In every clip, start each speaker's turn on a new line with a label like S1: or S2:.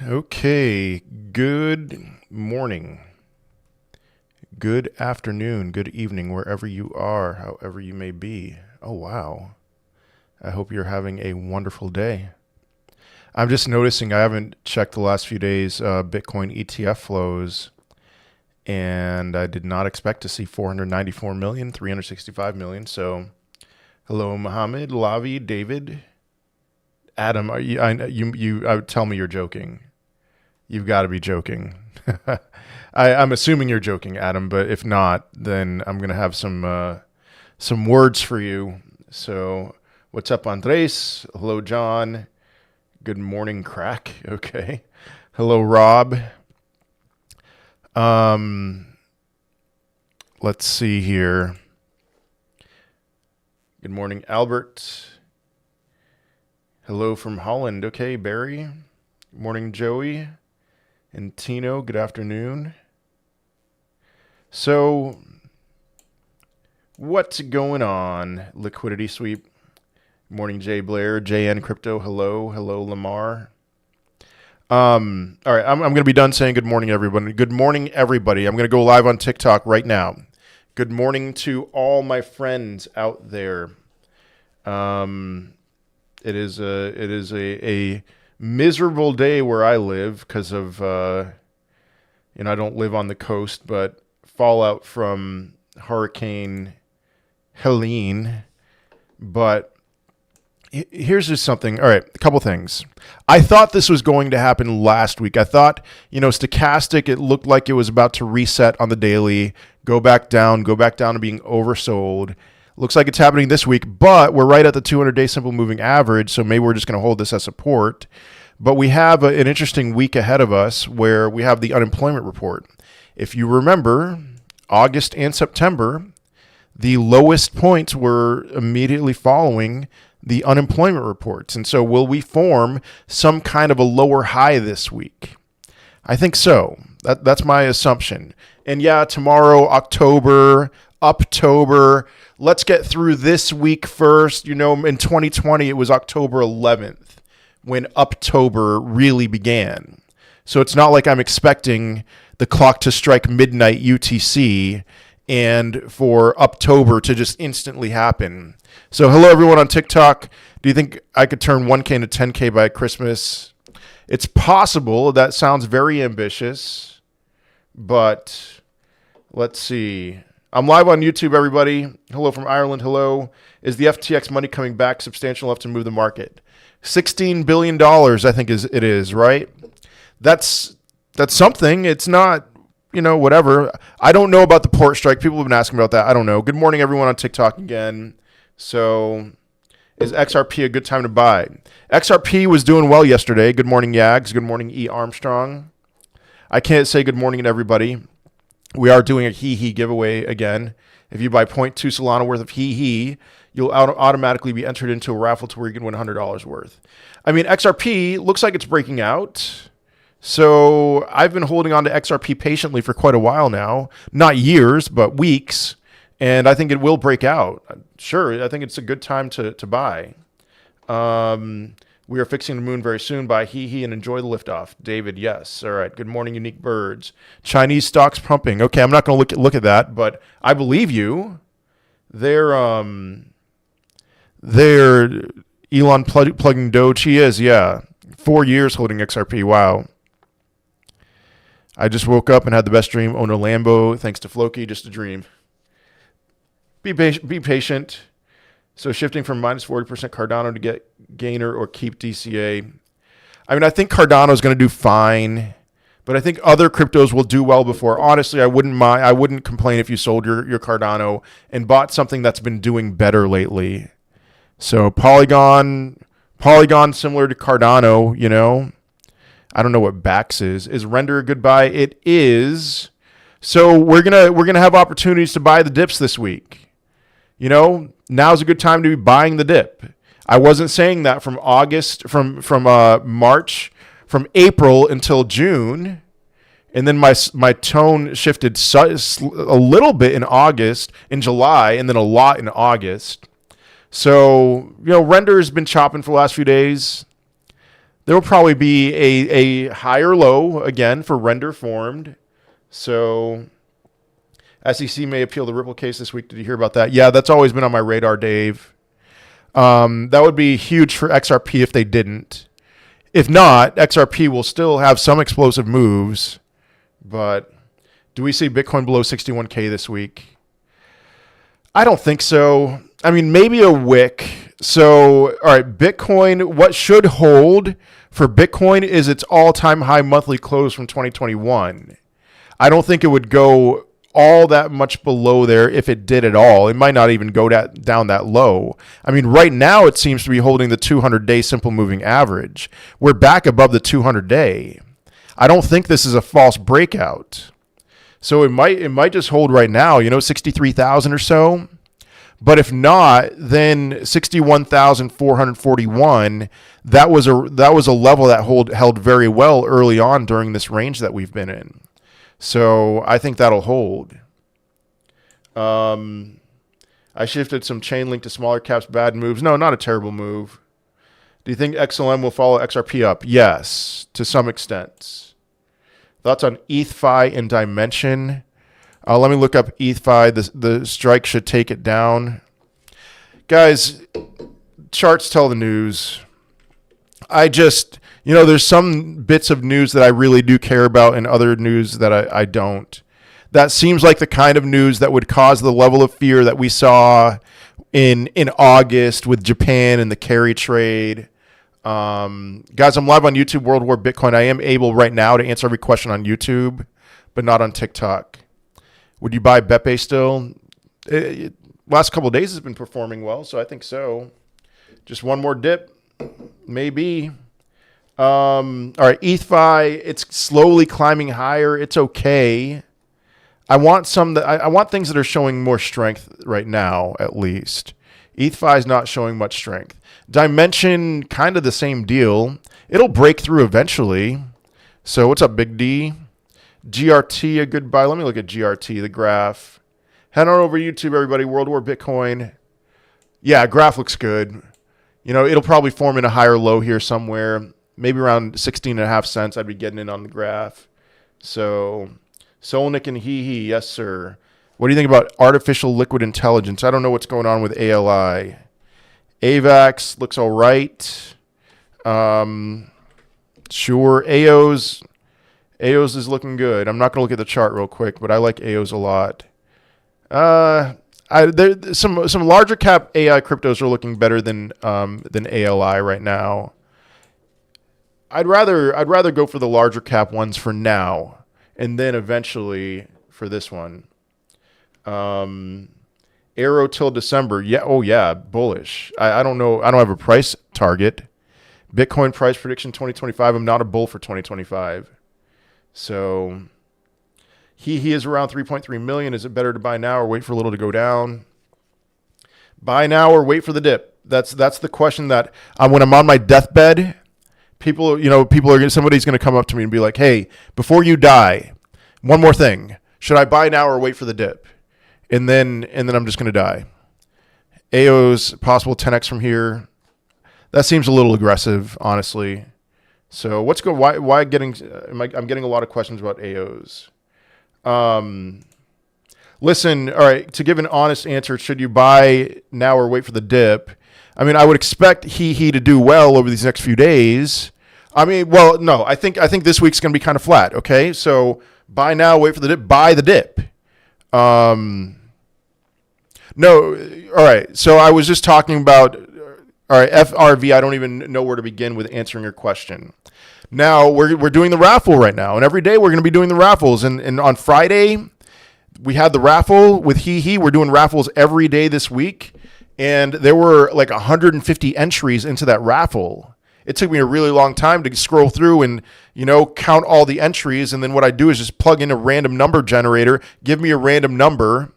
S1: Okay, good morning, good afternoon, good evening, wherever you are, however you may be. Oh, wow. I hope you're having a wonderful day. I'm just noticing I haven't checked the last few days Bitcoin ETF flows, and I did not expect to see 494 million, 365 million. So, hello, Mohammed, Lavi, David, Adam. Tell me you're joking. You've got to be joking. I'm assuming you're joking, Adam, but if not, then I'm going to have some words for you. So, what's up, Andres? Hello, John. Good morning, Crack. Okay. Hello, Rob. Let's see here. Good morning, Albert. Hello from Holland. Okay, Barry. Good morning, Joey. And Tino, good afternoon. So, what's going on? Liquidity sweep. Good morning, Jay Blair. JN Crypto, hello. Hello, Lamar. All right, I'm going to be done saying good morning, everybody. Good morning, everybody. I'm going to go live on TikTok right now. Good morning to all my friends out there. It is a miserable day where I live because of, I don't live on the coast, but fallout from Hurricane Helene. But here's just something. All right, a couple things. I thought this was going to happen last week. I thought, stochastic, it looked like it was about to reset on the daily, go back down to being oversold. Looks like it's happening this week, but we're right at the 200-day simple moving average, so maybe we're just going to hold this as support. But we have an interesting week ahead of us where we have the unemployment report. If you remember, August and September, the lowest points were immediately following the unemployment reports. And so will we form some kind of a lower high this week? I think so. That's my assumption. And yeah, tomorrow, Uptober. Let's get through this week first. In 2020, it was October 11th when Uptober really began. So it's not like I'm expecting the clock to strike midnight UTC and for Uptober to just instantly happen. So hello, everyone on TikTok. Do you think I could turn 1K into 10K by Christmas? It's possible. That sounds very ambitious. But let's see. I'm live on YouTube, everybody. Hello from Ireland. Hello. Is the FTX money coming back substantial enough to move the market? $16 billion, I think it is, right? That's something. It's not, whatever. I don't know about the port strike. People have been asking about that. I don't know. Good morning, everyone on TikTok again. So is XRP a good time to buy? XRP was doing well yesterday. Good morning, Yags. Good morning, E. Armstrong. I can't say good morning to everybody. We are doing a HEEHEE giveaway again. If you buy 0.2 Solana worth of HEEHEE, you'll automatically be entered into a raffle to where you can win $100 worth. I mean, XRP looks like it's breaking out. So I've been holding on to XRP patiently for quite a while now. Not years, but weeks. And I think it will break out. Sure, I think it's a good time to buy. We are fixing the moon very soon. Buy HEEHEE and enjoy the liftoff. David, yes. All right. Good morning, Unique Birds. Chinese stocks pumping. Okay, I'm not going to look at that, but I believe you. They're Elon plugging Doge. He is, yeah. 4 years holding XRP. Wow. I just woke up and had the best dream. Own a Lambo. Thanks to Floki. Just a dream. Be patient. So shifting from minus 40% Cardano to get gainer or keep DCA. I mean, I think Cardano is going to do fine, but I think other cryptos will do well before. Honestly, I wouldn't complain if you sold your Cardano and bought something that's been doing better lately. So Polygon similar to Cardano, I don't know what Bax is. Is Render a good buy? It is. So we're gonna have opportunities to buy the dips this week. Now's a good time to be buying the dip. I wasn't saying that from March, from April until June, and then my tone shifted a little bit in July, and then a lot in August. So Render's been chopping for the last few days. There will probably be a higher low again for render formed. So SEC may appeal the Ripple case this week. Did you hear about that? Yeah, that's always been on my radar, Dave. That would be huge for XRP if they didn't. If not, XRP will still have some explosive moves. But do we see Bitcoin below 61K this week? I don't think so. I mean, maybe a wick. So, all right, Bitcoin, what should hold for Bitcoin is its all-time high monthly close from 2021. I don't think it would go all that much below there if it did at all. It might not even go down that low. I mean, right now it seems to be holding the 200-day simple moving average. We're back above the 200-day. I don't think this is a false breakout. So it might just hold right now, 63,000 or so. But if not, then 61,441. That was a level that held very well early on during this range that we've been in. So I think that'll hold. I shifted some chain link to smaller caps. Bad moves? No, not a terrible move. Do you think XLM will follow XRP up? Yes, to some extent. Thoughts on ETH-Fi and Dimension? Let me look up ETH-Fi. The strike should take it down. Guys, charts tell the news. There's some bits of news that I really do care about and other news that I don't. That seems like the kind of news that would cause the level of fear that we saw in August with Japan and the carry trade. Guys, I'm live on YouTube, World War Bitcoin. I am able right now to answer every question on YouTube, but not on TikTok. Would you buy Beppe still? Last couple of days has been performing well, so I think so. Just one more dip, maybe. All right, ETH-Fi, it's slowly climbing higher. It's okay. I want things that are showing more strength right now, at least. ETH-Fi is not showing much strength. Dimension, kind of the same deal. It'll break through eventually. So what's up, Big D? GRT, a good buy. Let me look at GRT, the graph. Head on over to YouTube, everybody. World War Bitcoin. Yeah, graph looks good. It'll probably form in a higher low here somewhere. Maybe around 16.5 cents. I'd be getting in on the graph. So, Solnick and HEEHEE, yes, sir. What do you think about artificial liquid intelligence? I don't know what's going on with ALI. AVAX looks all right. Sure. AOS is looking good. I'm not going to look at the chart real quick, but I like AOS a lot. Some larger cap AI cryptos are looking better than ALI right now. I'd rather go for the larger cap ones for now, and then eventually for this one. Arrow till December. Yeah. Oh yeah. Bullish. I don't know. I don't have a price target. Bitcoin price prediction 2025. I'm not a bull for 2025. So he is around 3.3 million. Is it better to buy now or wait for a little to go down? Buy now or wait for the dip. That's the question that when I'm on my deathbed, somebody's going to come up to me and be like, "Hey, before you die, one more thing. Should I buy now or wait for the dip?" And then I'm just going to die. AO's possible 10x from here. That seems a little aggressive, honestly. So why getting? I'm getting a lot of questions about AOs. Listen, all right. To give an honest answer, should you buy now or wait for the dip? I mean, I would expect HEEHEE to do well over these next few days. I mean, well, no, I think this week's going to be kind of flat. Okay, so buy now, wait for the dip. Buy the dip. No, all right. So I was just talking about, all right, FRV. I don't even know where to begin with answering your question. Now we're doing the raffle right now, and every day we're going to be doing the raffles. And on Friday we had the raffle with HEEHEE. We're doing raffles every day this week, and there were like 150 entries into that raffle. It took me a really long time to scroll through and, count all the entries. And then what I do is just plug in a random number generator, give me a random number.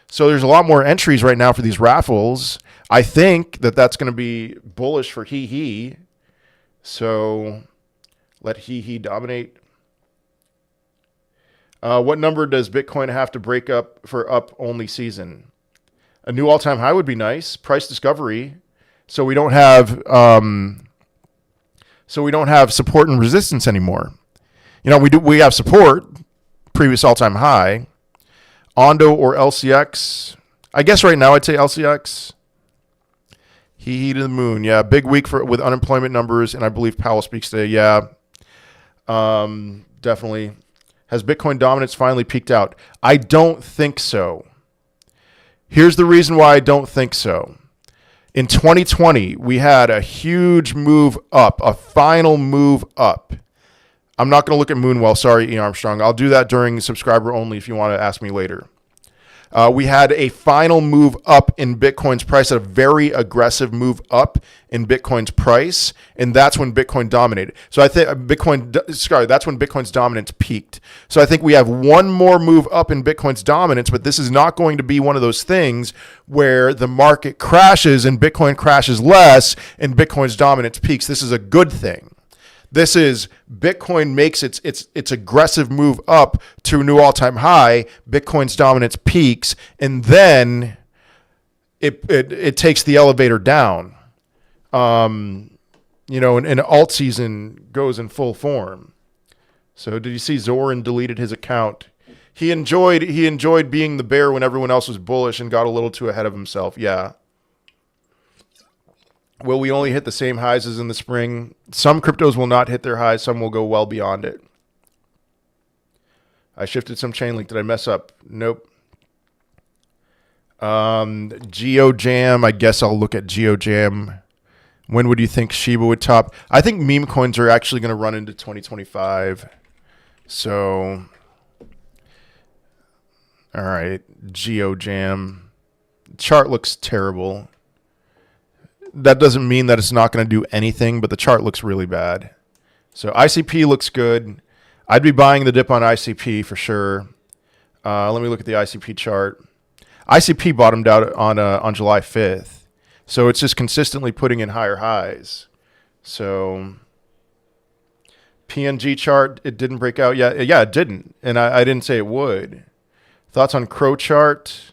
S1: So there's a lot more entries right now for these raffles. I think that's going to be bullish for HEEHEE. So let HEEHEE dominate. What number does Bitcoin have to break up for up-only season? A new all-time high would be nice. Price discovery. So we don't have So we don't have support and resistance anymore. We have support, previous all-time high. Ondo or LCX. I guess right now I'd say LCX. HEEHEE to the moon. Yeah, big week with unemployment numbers, and I believe Powell speaks today. Yeah, definitely. Has Bitcoin dominance finally peaked out? I don't think so. Here's the reason why I don't think so. In 2020, we had a huge move up, a final move up. I'm not going to look at Moonwell. Sorry, E. Armstrong. I'll do that during subscriber only if you want to ask me later. We had a final move up in Bitcoin's price, a very aggressive move up in Bitcoin's price, and that's when Bitcoin dominated. So I think that's when Bitcoin's dominance peaked. So I think we have one more move up in Bitcoin's dominance, but this is not going to be one of those things where the market crashes and Bitcoin crashes less and Bitcoin's dominance peaks. This is a good thing. This is Bitcoin makes its aggressive move up to a new all-time high. Bitcoin's dominance peaks, and then it takes the elevator down. And alt season goes in full form. So did you see Zoran deleted his account? He enjoyed being the bear when everyone else was bullish and got a little too ahead of himself. Yeah. Will we only hit the same highs as in the spring? Some cryptos will not hit their highs. Some will go well beyond it. I shifted some Chainlink. Did I mess up? Nope. GeoJam. I guess I'll look at GeoJam. When would you think Shiba would top? I think meme coins are actually going to run into 2025. So, all right. GeoJam. Chart looks terrible. That doesn't mean that it's not going to do anything, but the chart looks really bad. So ICP looks good. I'd be buying the dip on ICP for sure. Let me look at the ICP chart. ICP bottomed out on July 5th. So it's just consistently putting in higher highs. So PNG chart, it didn't break out yet. Yeah, it didn't. And I didn't say it would. Thoughts on Crow chart?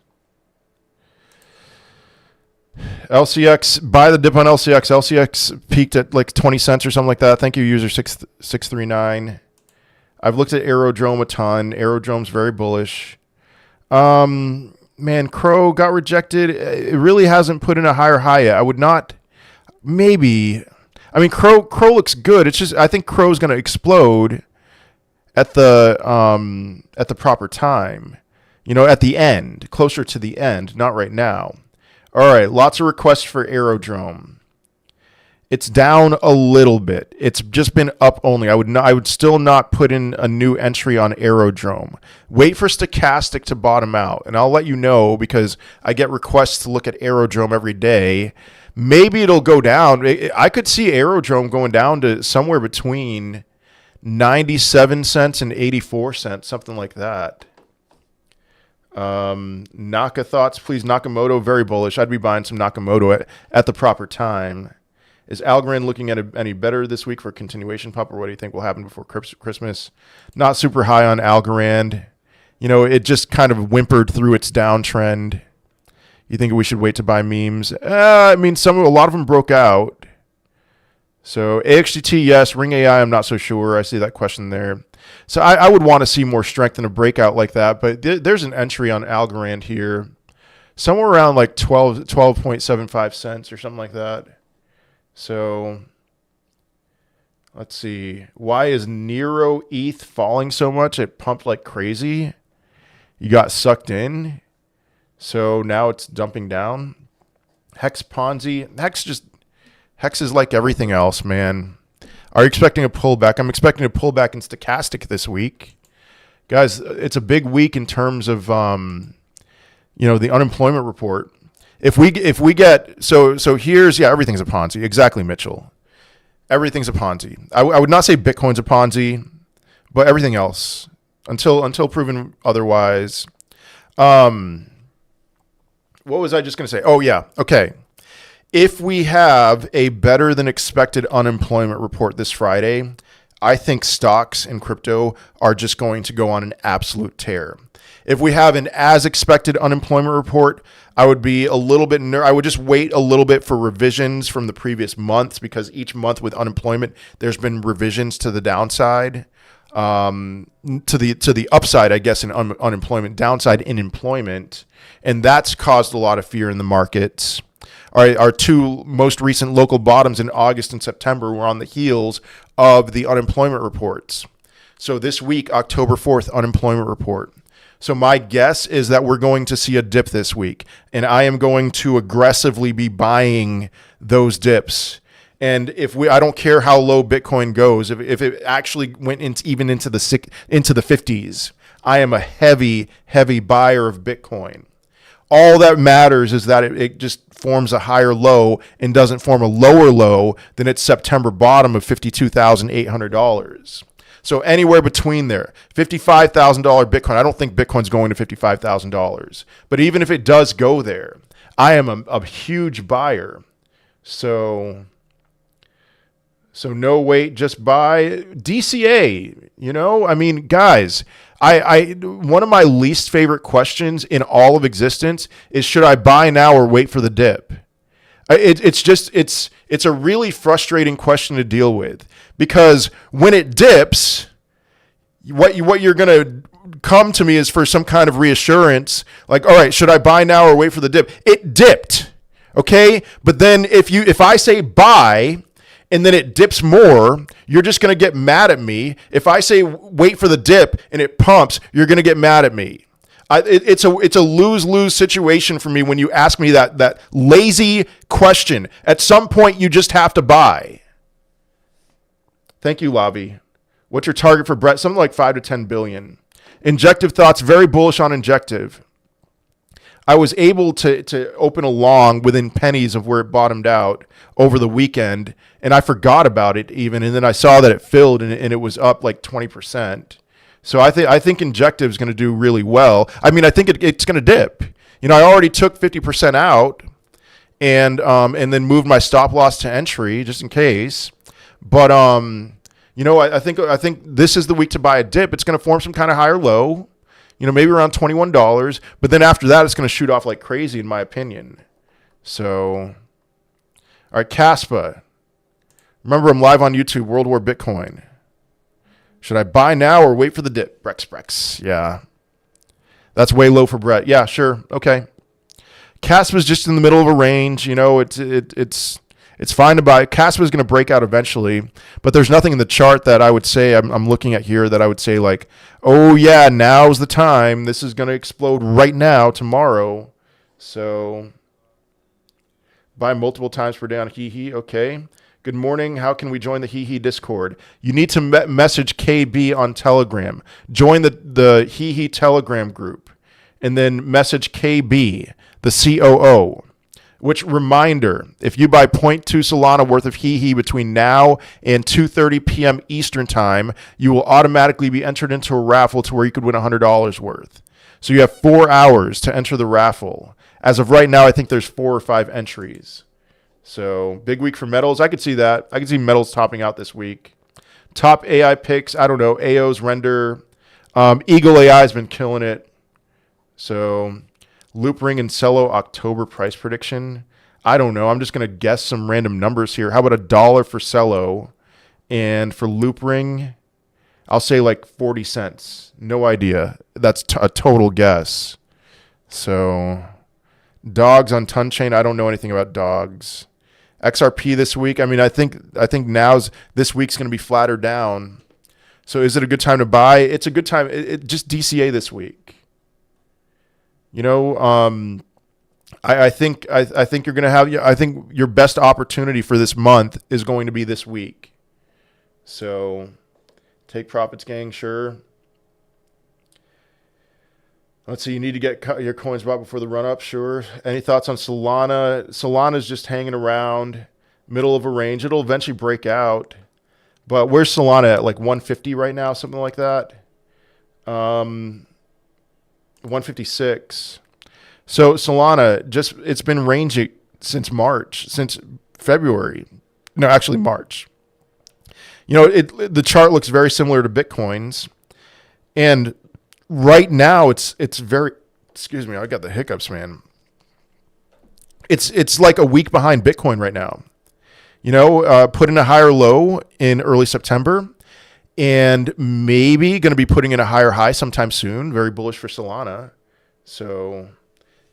S1: LCX, buy the dip on LCX. LCX peaked at like 20 cents or something like that. Thank you, user 639. I've looked at Aerodrome a ton. Aerodrome's very bullish. Man, Crow got rejected. It really hasn't put in a higher high yet. I would not, maybe. I mean, Crow looks good. It's just I think Crow's going to explode at the proper time. At the end, closer to the end, not right now. All right, lots of requests for Aerodrome. It's down a little bit. It's just been up only. I would still not put in a new entry on Aerodrome. Wait for Stochastic to bottom out, and I'll let you know because I get requests to look at Aerodrome every day. Maybe it'll go down. I could see Aerodrome going down to somewhere between 97 cents and 84 cents, something like that. Naka thoughts, please. Nakamoto, very bullish. I'd be buying some Nakamoto at the proper time. Is Algorand looking at any better this week for a continuation pump, or what do you think will happen before Christmas? Not super high on Algorand. It just kind of whimpered through its downtrend. You think we should wait to buy memes? I mean, a lot of them broke out. So AXGT, yes. Ring AI, I'm not so sure. I see that question there. So I would want to see more strength in a breakout like that. But there's an entry on Algorand here. Somewhere around like 12.75 cents or something like that. So let's see. Why is Nero ETH falling so much? It pumped like crazy. You got sucked in. So now it's dumping down. Hex Ponzi. Hex is like everything else, man. Are you expecting a pullback? I'm expecting a pullback in Stochastic this week. Guys, it's a big week in terms of the unemployment report. If we get so here's everything's a Ponzi. Exactly, Mitchell. Everything's a Ponzi. I would not say Bitcoin's a Ponzi, but everything else until proven otherwise. What was I just going to say? Oh yeah, okay. If we have a better than expected unemployment report this Friday, I think stocks and crypto are just going to go on an absolute tear. If we have an as expected unemployment report, I would be a little bit I would just wait a little bit for revisions from the previous months, because each month with unemployment, there's been revisions to the downside, to the upside, I guess, in unemployment, downside in employment, and that's caused a lot of fear in the markets. Our two most recent local bottoms in August and September were on the heels of the unemployment reports. So this week, October 4th, unemployment report. So my guess is that we're going to see a dip this week, and I am going to aggressively be buying those dips. And I don't care how low Bitcoin goes, if it actually went into the 50s, I am a heavy buyer of Bitcoin. All that matters is that it just forms a higher low and doesn't form a lower low than its September bottom of $52,800. So anywhere between there, $55,000 Bitcoin. I don't think Bitcoin's going to $55,000, but even if it does go there, I am a huge buyer. So no wait, just buy DCA. I mean, guys, I one of my least favorite questions in all of existence is, should I buy now or wait for the dip? It's a really frustrating question to deal with, because when it dips, what you're going to come to me is for some kind of reassurance, like, all right, should I buy now or wait for the dip? It dipped, okay? But then if I say buy and then it dips more, you're just going to get mad at me. If I say wait for the dip and it pumps, you're going to get mad at me. It's a lose-lose situation for me when you ask me that lazy question. At some point, you just have to buy. Thank you, Lavi. What's your target for Brett? Something like 5 to 10 billion. Injective thoughts, very bullish on Injective. I was able to open a long within pennies of where it bottomed out over the weekend, and I forgot about it even, and then I saw that it filled and it was up like 20%. So I think Injective is going to do really well. I mean, I think it's going to dip. I already took 50% out and then moved my stop loss to entry just in case. But I think this is the week to buy a dip. It's going to form some kind of higher low, maybe around $21. But then after that, it's going to shoot off like crazy, in my opinion. So, all right, Caspa. Remember, I'm live on YouTube, World War Bitcoin. Should I buy now or wait for the dip? Brex. Yeah. That's way low for Brett. Yeah, sure. Okay. Caspa's just in the middle of a range. It's fine to buy. Caspa's going to break out eventually, but there's nothing in the chart that I would say I'm looking at here that I would say like, oh yeah, now's the time. This is going to explode right now, tomorrow. So buy multiple times per day on HEEHEE. Okay. Good morning. How can we join the HEEHEE Discord? You need to message KB on Telegram. Join the HEEHEE Telegram group, and then message KB, the COO. Which, reminder, if you buy 0.2 Solana worth of HEEHEE between now and 2:30 p.m. Eastern time, you will automatically be entered into a raffle to where you could win $100 worth. So you have 4 hours to enter the raffle. As of right now, I think there's 4 or 5 entries. So big week for metals. I could see that. I could see metals topping out this week. Top AI picks. I don't know. AO's render. Eagle AI has been killing it. So Loop Ring and Cello October price prediction. I don't know. I'm just going to guess some random numbers here. How about $1 for Cello? And for Loop Ring, I'll say like 40 cents. No idea. That's a total guess. So dogs on Tunchain. I don't know anything about dogs. XRP this week. I mean, I think this week's going to be flatter down. So is it a good time to buy? It's a good time. Just DCA this week. I think you're going to have. I think your best opportunity for this month is going to be this week. So take profits, gang. Sure. Let's see. You need to get your coins bought before the run up. Sure. Any thoughts on Solana? Solana's just hanging around, middle of a range. It'll eventually break out. But where's Solana at? Like 150 right now, something like that. 156. So Solana it's been ranging since February. No, actually March. the chart looks very similar to Bitcoin's, and right now it's very, excuse me, I got the hiccups, man. It's like a week behind Bitcoin right now. Put in a higher low in early September, and maybe going to be putting in a higher high sometime soon. Very bullish for Solana. So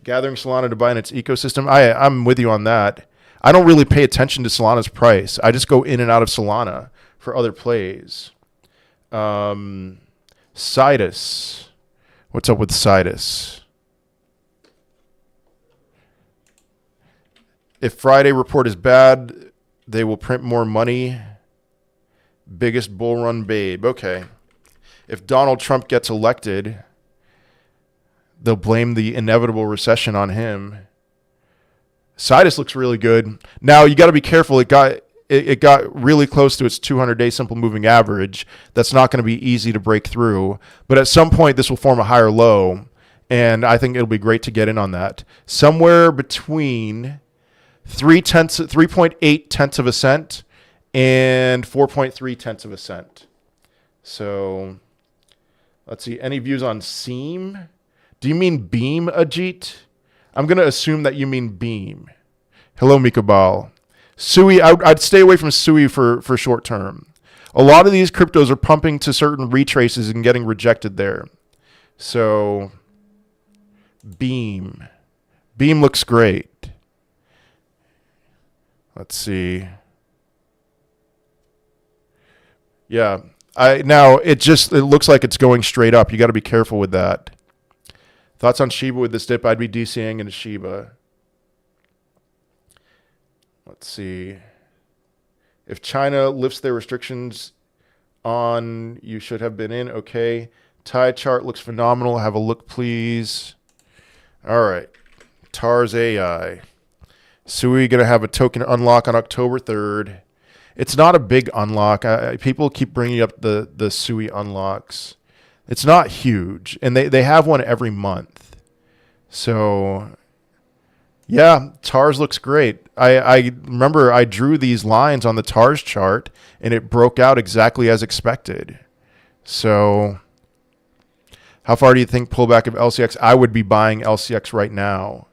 S1: gathering Solana to buy in its ecosystem. I'm with you on that. I don't really pay attention to Solana's price. I just go in and out of Solana for other plays. Sidus. What's up with Sidus? If Friday report is bad, they will print more money. Biggest bull run babe. Okay. If Donald Trump gets elected, they'll blame the inevitable recession on him. Sidus looks really good. Now you got to be careful. It got really close to its 200-day simple moving average. That's not going to be easy to break through. But at some point, this will form a higher low, and I think it'll be great to get in on that. Somewhere between 3.8 tenths of a cent and 4.3 tenths of a cent. So let's see. Any views on Seam? Do you mean Beam, Ajit? I'm going to assume that you mean Beam. Hello, Mikabal. Sui, I'd stay away from Sui for short term. A lot of these cryptos are pumping to certain retraces and getting rejected there. So Beam looks great. Let's see. Yeah. Now it looks like it's going straight up. You got to be careful with that. Thoughts on Shiba with this dip? I'd be DCing into Shiba. Let's see. If China lifts their restrictions on, you should have been in. Okay. Thai chart looks phenomenal. Have a look, please. All right. TARS AI. Sui going to have a token unlock on October 3rd. It's not a big unlock. People keep bringing up the Sui unlocks. It's not huge, and they have one every month. So, yeah, TARS looks great. I remember I drew these lines on the TARS chart, and it broke out exactly as expected. So, how far do you think pullback of LCX? I would be buying LCX right now.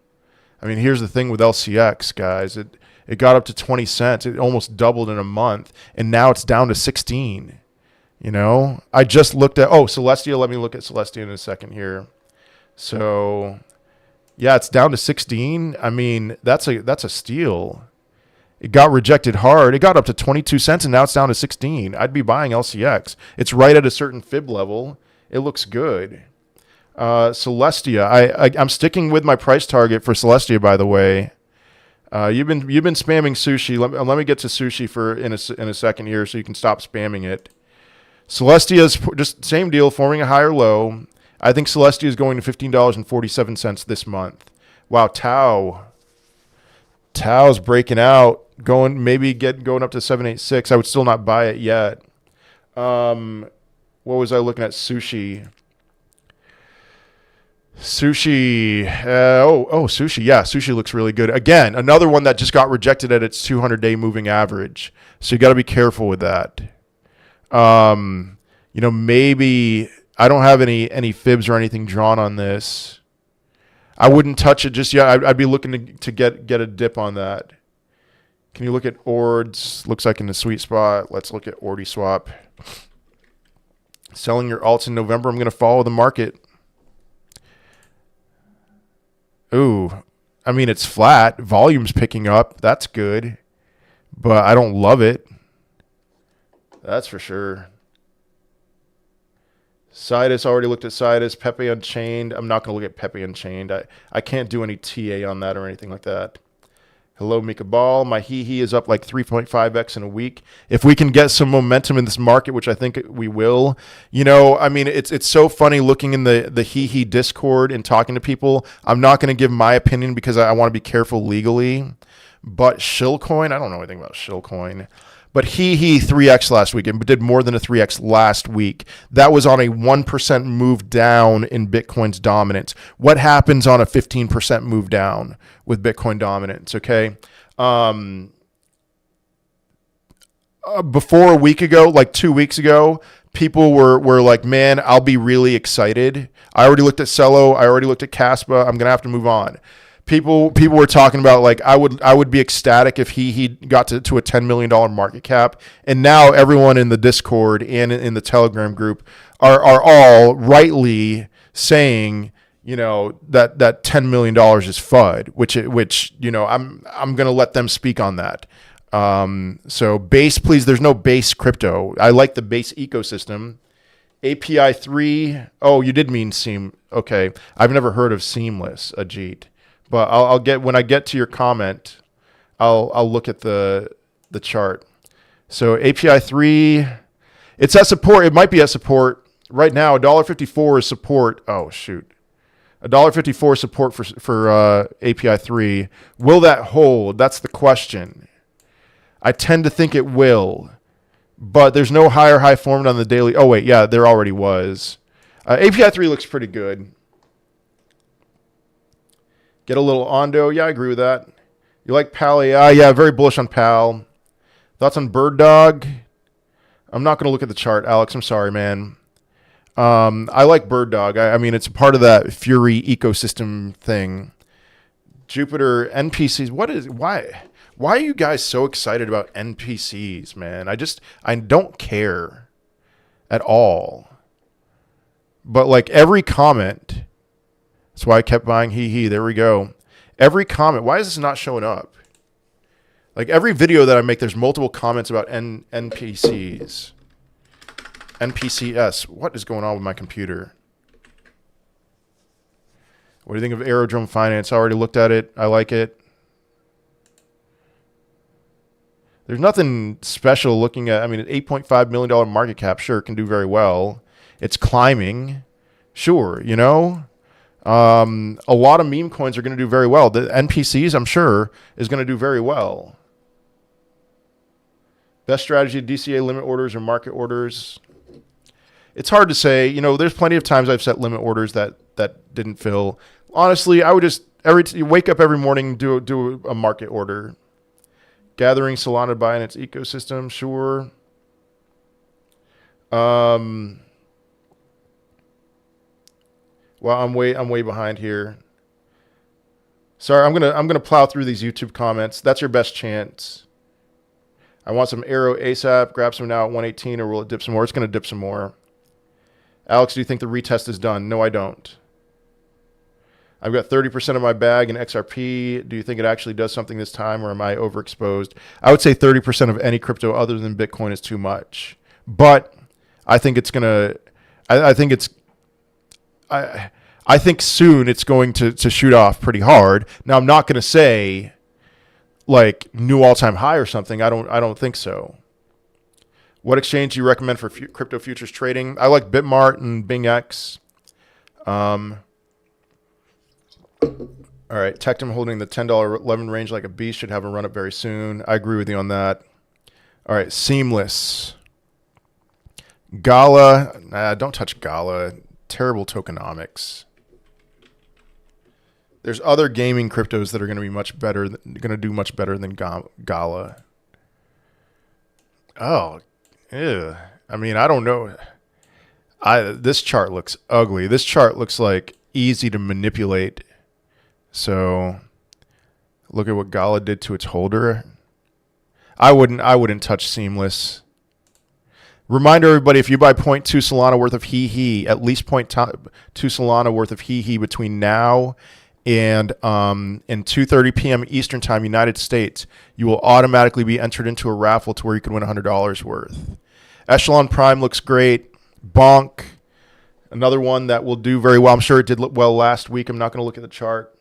S1: I mean, here's the thing with LCX, guys. It got up to 20 cents. It almost doubled in a month, and now it's down to 16. I just looked at, Celestia. Let me look at Celestia in a second here. So, yeah, it's down to 16. I mean, that's a steal. It got rejected hard. It got up to 22 cents, and now it's down to 16. I'd be buying LCX. It's right at a certain fib level. It looks good. Celestia. I'm sticking with my price target for Celestia, by the way. You've been spamming sushi. Let me get to sushi in a second here, so you can stop spamming it. Celestia's just same deal, forming a higher low. I think Celestia is going to $15.47 this month. Wow, Tao's breaking out, going up to 786. I would still not buy it yet. What was I looking at? Sushi. Sushi. Sushi. Yeah, sushi looks really good. Again, another one that just got rejected at its 200-day moving average. So you got to be careful with that. Maybe I don't have any fibs or anything drawn on this. I wouldn't touch it just yet. I'd be looking to get a dip on that. Can you look at ORDS? Looks like in the sweet spot. Let's look at ORDI swap. Selling your alts in November. I'm going to follow the market. Ooh, I mean, it's flat. Volume's picking up. That's good. But I don't love it. That's for sure. Sidus, already looked at Sidus. Pepe Unchained. I'm not going to look at Pepe Unchained. I can't do any TA on that or anything like that. Hello, Mika Ball. My HEEHEE is up like 3.5x in a week. If we can get some momentum in this market, which I think we will, it's so funny looking in the HEEHEE Discord and talking to people. I'm not going to give my opinion because I want to be careful legally. But Shillcoin, I don't know anything about Shillcoin. But HEEHEE 3x last week. It did more than a 3x last week. That was on a 1% move down in Bitcoin's dominance. What happens on a 15% move down with Bitcoin dominance, okay? before a week ago, like 2 weeks ago, people were like, man, I'll be really excited. I already looked at Cello. I already looked at Caspa. I'm going to have to move on. People were talking about like, I would be ecstatic if he got to a $10 million market cap. And now everyone in the Discord and in the Telegram group are all rightly saying, you know, that $10 million is FUD, which, you know, I'm going to let them speak on that. So Base, please. There's no Base crypto. I like the Base ecosystem. API 3. Oh, you did mean Seam. Okay. I've never heard of Seamless, Ajit, but I'll get, when I get to your comment, I'll look at the chart. So API 3, it's at support. It might be at support right now. $1.54 is support. Oh shoot. $1.54 support for API 3. Will that hold? That's the question. I tend to think it will, but there's no higher high formed on the daily. Oh wait, yeah, there already was. API 3 looks pretty good. Get a little Ondo. Yeah, I agree with that. You like Pal AI? Yeah, very bullish on Pal. Thoughts on Bird Dog? I'm not going to look at the chart, Alex. I'm sorry, man. I like Bird Dog. I mean, it's part of that Fury ecosystem thing. Jupiter NPCs. Why are you guys so excited about NPCs, man? I don't care at all. But like every comment, that's why I kept buying HEEHEE. There we go. Every comment. Why is this not showing up? Like every video that I make, there's multiple comments about NPCs. NPCS. What is going on with my computer? What do you think of Aerodrome Finance? I already looked at it. I like it. There's nothing special looking at. I mean, an $8.5 million market cap, sure, can do very well. It's climbing, sure, you know. A lot of meme coins are going to do very well. The NPCs, I'm sure, is going to do very well. Best strategy, DCA limit orders or market orders? It's hard to say. You know, there's plenty of times I've set limit orders that didn't fill. Honestly, I would just you wake up every morning, do a market order. Gathering Solana buy in its ecosystem, sure. Well, I'm way behind here. Sorry, I'm gonna plow through these YouTube comments. That's your best chance. I want some Arrow ASAP. Grab some now at 118, or will it dip some more? It's gonna dip some more. Alex, do you think the retest is done? No, I don't. I've got 30% of my bag in XRP. Do you think it actually does something this time, or am I overexposed? I would say 30% of any crypto other than Bitcoin is too much. But I think it's gonna. I think soon it's going to shoot off pretty hard. Now I'm not going to say like new all-time high or something. I don't think so. What exchange do you recommend for crypto futures trading? I like Bitmart and BingX. All right, Tectum holding the $10.11 range like a beast, should have a run up very soon. I agree with you on that. All right, Seamless. Gala. Nah, don't touch Gala. Terrible tokenomics. There's other gaming cryptos that are going to be much better, going to do much better than Gala. Oh, ew. I mean, I don't know. This chart looks ugly. This chart looks like easy to manipulate. So, look at what Gala did to its holder. I wouldn't touch Seamless. Reminder, everybody, if you buy 0.2 Solana worth of HEEHEE, at least 0.2 Solana worth of HEEHEE between now and 2:30 p.m. Eastern Time, United States, you will automatically be entered into a raffle to where you can win $100 worth. Echelon Prime looks great. Bonk, another one that will do very well. I'm sure it did well last week. I'm not going to look at the chart.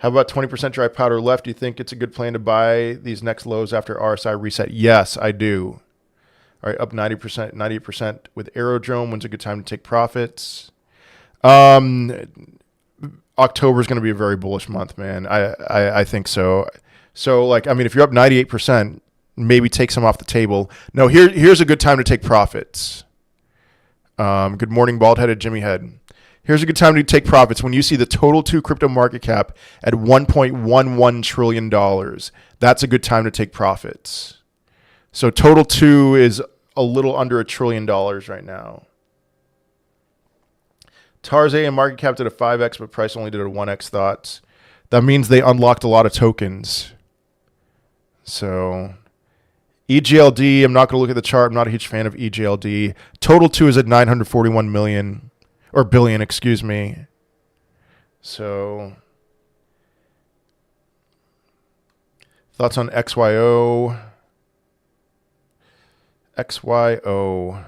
S1: How about 20% dry powder left? Do you think it's a good plan to buy these next lows after RSI reset? Yes, I do. All right, up 90%, 98% with Aerodrome. When's a good time to take profits? October is going to be a very bullish month, man. I think so. So, like, I mean, if you're up 98%, maybe take some off the table. No, here's a good time to take profits. Good morning, bald-headed Jimmy Head. Here's a good time to take profits when you see the total 2 crypto market cap at $1.11 trillion. That's a good time to take profits. So total 2 is a little under $1 trillion right now. Tarze and market cap did a 5x, but price only did a 1x thoughts. That means they unlocked a lot of tokens. So EGLD, I'm not going to look at the chart. I'm not a huge fan of EGLD. Total 2 is at 941 million, or billion, excuse me. So thoughts on XYO? XYO.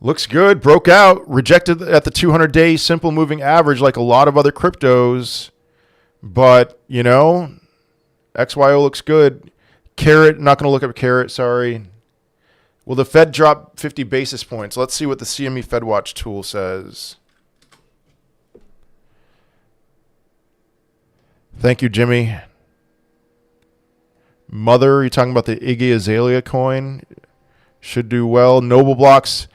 S1: Looks good. Broke out. Rejected at the 200-day simple moving average like a lot of other cryptos. But, you know, XYO looks good. Carrot, not going to look at Carrot, sorry. Will the Fed drop 50 basis points? Let's see what the CME FedWatch tool says. Thank you, Jimmy. Mother, you're talking about the Iggy Azalea coin. Should do well. Noble Blocks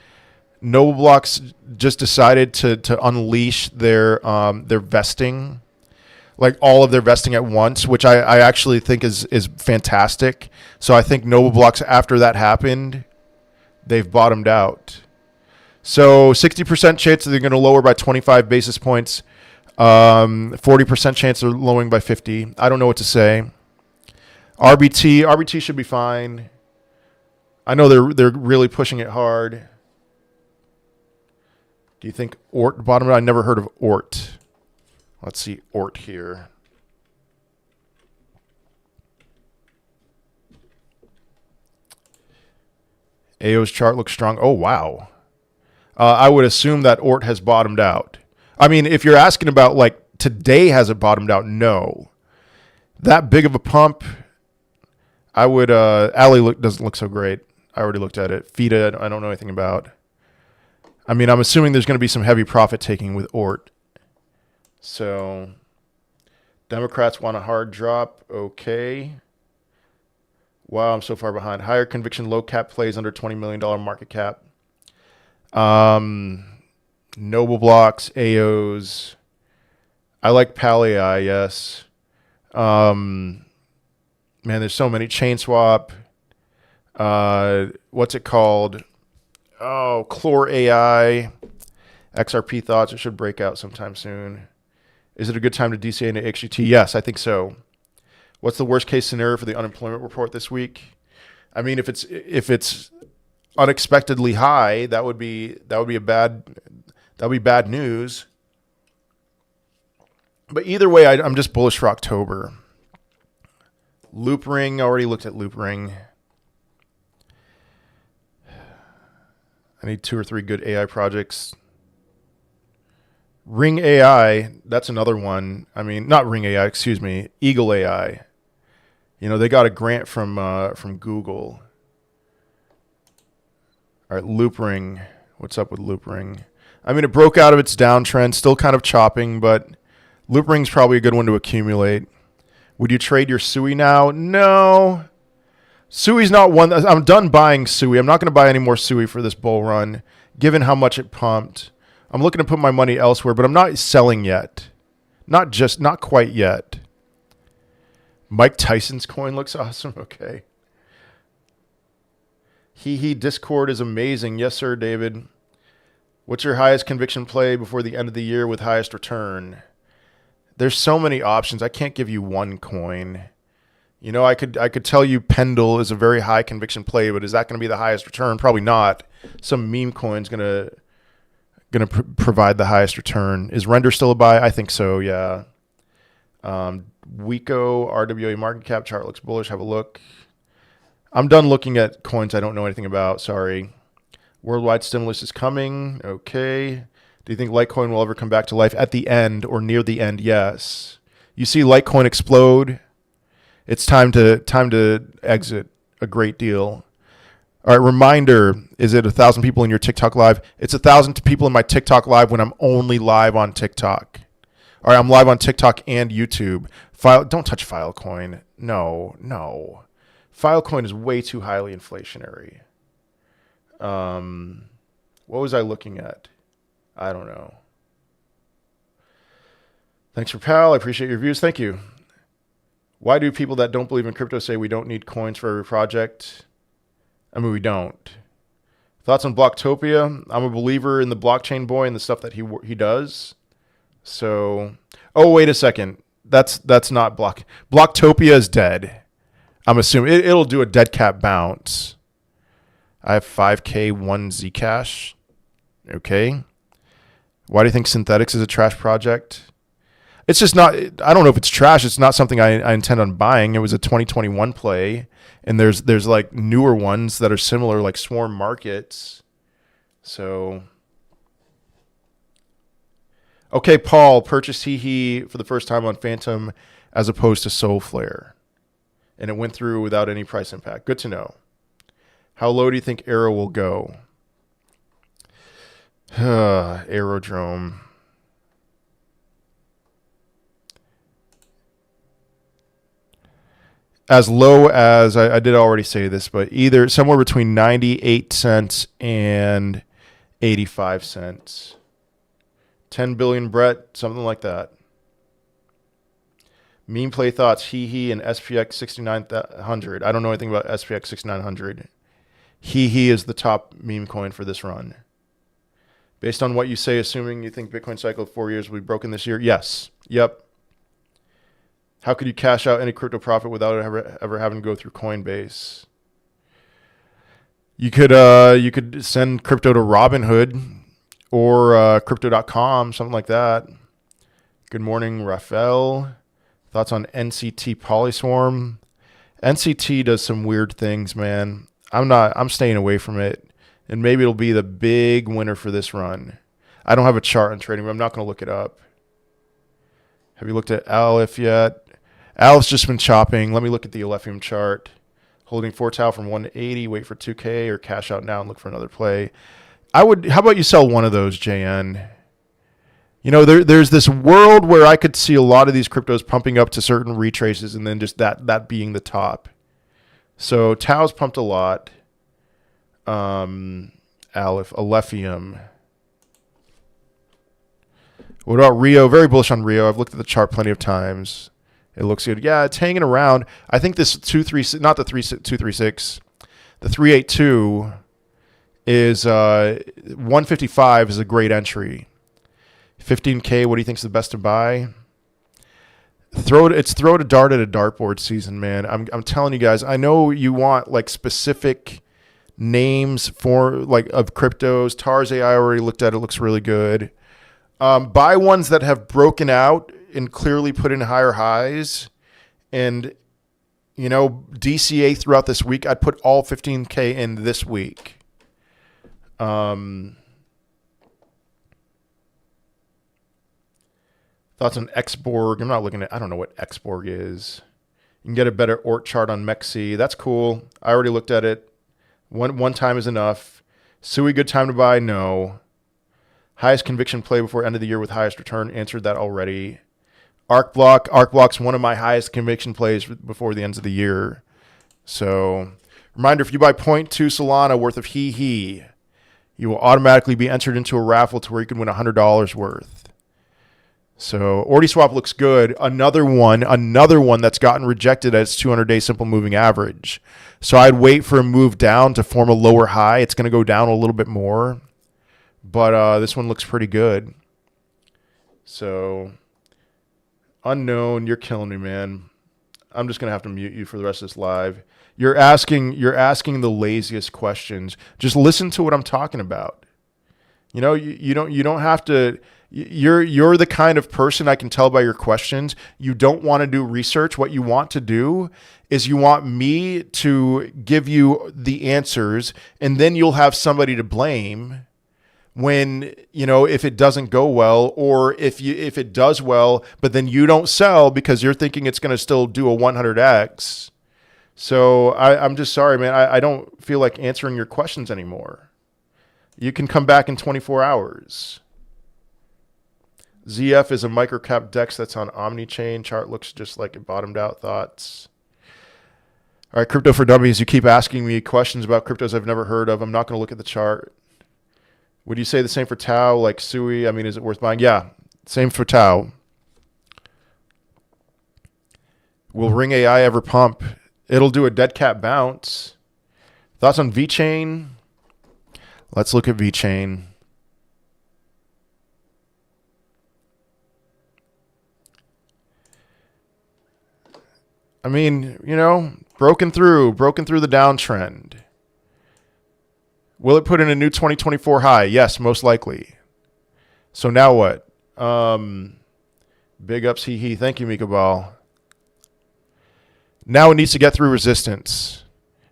S1: just decided to unleash their vesting, like all of their vesting at once, which I actually think is fantastic. So I think Noble Blocks, after that happened, they've bottomed out. So 60% chance that they're going to lower by 25 basis points. 40% chance they're lowering by 50. I don't know what to say. RBT should be fine. I know they're really pushing it hard. Do you think ORT bottomed out? I never heard of ORT. Let's see ORT here. AO's chart looks strong. Oh, wow. I would assume that ORT has bottomed out. I mean, if you're asking about, like, today has it bottomed out? No. That big of a pump, I would... Alley doesn't look so great. I already looked at it. FIDA, I don't know anything about. I mean, I'm assuming there's going to be some heavy profit taking with ORT. So, Democrats want a hard drop. Okay. Wow, I'm so far behind. Higher conviction, low cap plays under $20 million market cap. Noble Blocks, AOs. I like PalAI, yes. Man, there's so many. ChainSwap. What's it called? Oh, Chlor AI. XRP thoughts. It should break out sometime soon. Is it a good time to DCA into XGT? Yes, I think so. What's the worst case scenario for the unemployment report this week? I mean, if it's unexpectedly high, that would be bad news. But either way, I'm just bullish for October. Loop Ring, already looked at Loop Ring. I need 2 or 3 good AI projects. Ring AI, that's another one. I mean, not Ring AI, excuse me, Eagle AI. You know, they got a grant from Google. All right, Loop Ring. What's up with Loop Ring? I mean, it broke out of its downtrend, still kind of chopping, but Loop Ring's probably a good one to accumulate. Would you trade your SUI now? No. SUI's not one. I'm done buying SUI. I'm not going to buy any more SUI for this bull run, given how much it pumped. I'm looking to put my money elsewhere, but I'm not selling yet. Not quite yet. Mike Tyson's coin looks awesome. Okay. HEEHEE Discord is amazing. Yes, sir, David. What's your highest conviction play before the end of the year with highest return? There's so many options. I can't give you one coin. You know, I could tell you Pendle is a very high conviction play, but is that going to be the highest return? Probably not. Some meme coin's gonna provide the highest return. Is Render still a buy? I think so. Yeah. Wico RWA market cap chart looks bullish. Have a look. I'm done looking at coins I don't know anything about. Sorry. Worldwide stimulus is coming. Okay. Do you think Litecoin will ever come back to life at the end or near the end? Yes. You see Litecoin explode. It's time to exit a great deal. All right, reminder, is it 1,000 people in your TikTok live? It's 1,000 people in my TikTok live when I'm only live on TikTok. All right, I'm live on TikTok and YouTube. Don't touch Filecoin. No. Filecoin is way too highly inflationary. What was I looking at? I don't know. Thanks for pal. I appreciate your views. Thank you. Why do people that don't believe in crypto say we don't need coins for every project? I mean, we don't. Thoughts on Blocktopia? I'm a believer in the blockchain boy and the stuff that he does. So, oh, wait a second. That's not Blocktopia is dead. I'm assuming it'll do a dead cat bounce. I have 5K 1 Zcash. Okay. Why do you think Synthetics is a trash project? It's just not, I don't know if it's trash. It's not something I intend on buying. It was a 2021 play. And there's like newer ones that are similar, like Swarm Markets. So, okay, Paul purchased HEEHEE for the first time on Phantom as opposed to Soulflare. And it went through without any price impact. Good to know. How low do you think Arrow will go? Aerodrome. As low as, I did already say this, but either somewhere between 98 cents and 85 cents. 10 billion Brett, something like that. Meme play thoughts, HEEHEE and SPX 6900. I don't know anything about SPX 6900. HEEHEE is the top meme coin for this run. Based on what you say, assuming you think Bitcoin cycle of 4 years will be broken this year? Yes. Yep. How could you cash out any crypto profit without ever having to go through Coinbase? You could send crypto to Robinhood or crypto.com, something like that. Good morning, Rafael. Thoughts on NCT Polyswarm? NCT does some weird things, man. I'm staying away from it. And maybe it'll be the big winner for this run. I don't have a chart on trading, but I'm not going to look it up. Have you looked at Aleph yet? Aleph's just been chopping. Let me look at the Ethereum chart. Holding 4 tau from 180, wait for 2K, or cash out now and look for another play. How about you sell one of those, JN? You know, there's this world where I could see a lot of these cryptos pumping up to certain retraces and then just that being the top. So Tau's pumped a lot. Alephium. What about Rio? Very bullish on Rio. I've looked at the chart plenty of times. It looks good. Yeah, it's hanging around. I think this 236, the 382 is 155 is a great entry. 15K, what do you think is the best to buy? Throw a dart at a dartboard season, man. I'm telling you guys, I know you want like specific names for like of cryptos. TARS AI I already looked at. It looks really good. Buy ones that have broken out and clearly put in higher highs. And, you know, DCA throughout this week, I'd put all 15K in this week. Thoughts on Xborg? I'm not looking at, I don't know what Xborg is. You can get a better ORT chart on Mexi. That's cool. I already looked at it. One time is enough. Sui, good time to buy? No. Highest conviction play before end of the year with highest return? Answered that already. ArcBlock's one of my highest conviction plays before the end of the year. So, reminder, if you buy 0.2 Solana worth of HEEHEE, you will automatically be entered into a raffle to where you can win $100 worth. So, OrdiSwap looks good. Another one that's gotten rejected at its 200-day simple moving average. So, I'd wait for a move down to form a lower high. It's going to go down a little bit more. But this one looks pretty good. So, Unknown, you're killing me, man. I'm just going to have to mute you for the rest of this live. You're asking the laziest questions. Just listen to what I'm talking about. You know, you don't have to. You're the kind of person, I can tell by your questions, you don't want to do research. What you want to do is you want me to give you the answers, and then you'll have somebody to blame when, you know, if it doesn't go well, or if it does well, but then you don't sell because you're thinking it's going to still do a 100x. So I'm just sorry, man. I don't feel like answering your questions anymore. You can come back in 24 hours. ZF is a microcap DEX that's on OmniChain. Chart looks just like it bottomed out. Thoughts? All right, Crypto for Dummies. You keep asking me questions about cryptos I've never heard of. I'm not going to look at the chart. Would you say the same for Tau, like Sui? I mean, is it worth buying? Yeah, same for Tau. Will Ring AI ever pump? It'll do a dead cat bounce. Thoughts on VeChain? Let's look at VeChain. I mean, you know, broken through the downtrend. Will it put in a new 2024 high? Yes, most likely. So now what? Big ups, HEEHEE. Thank you, Mika Ball. Now it needs to get through resistance.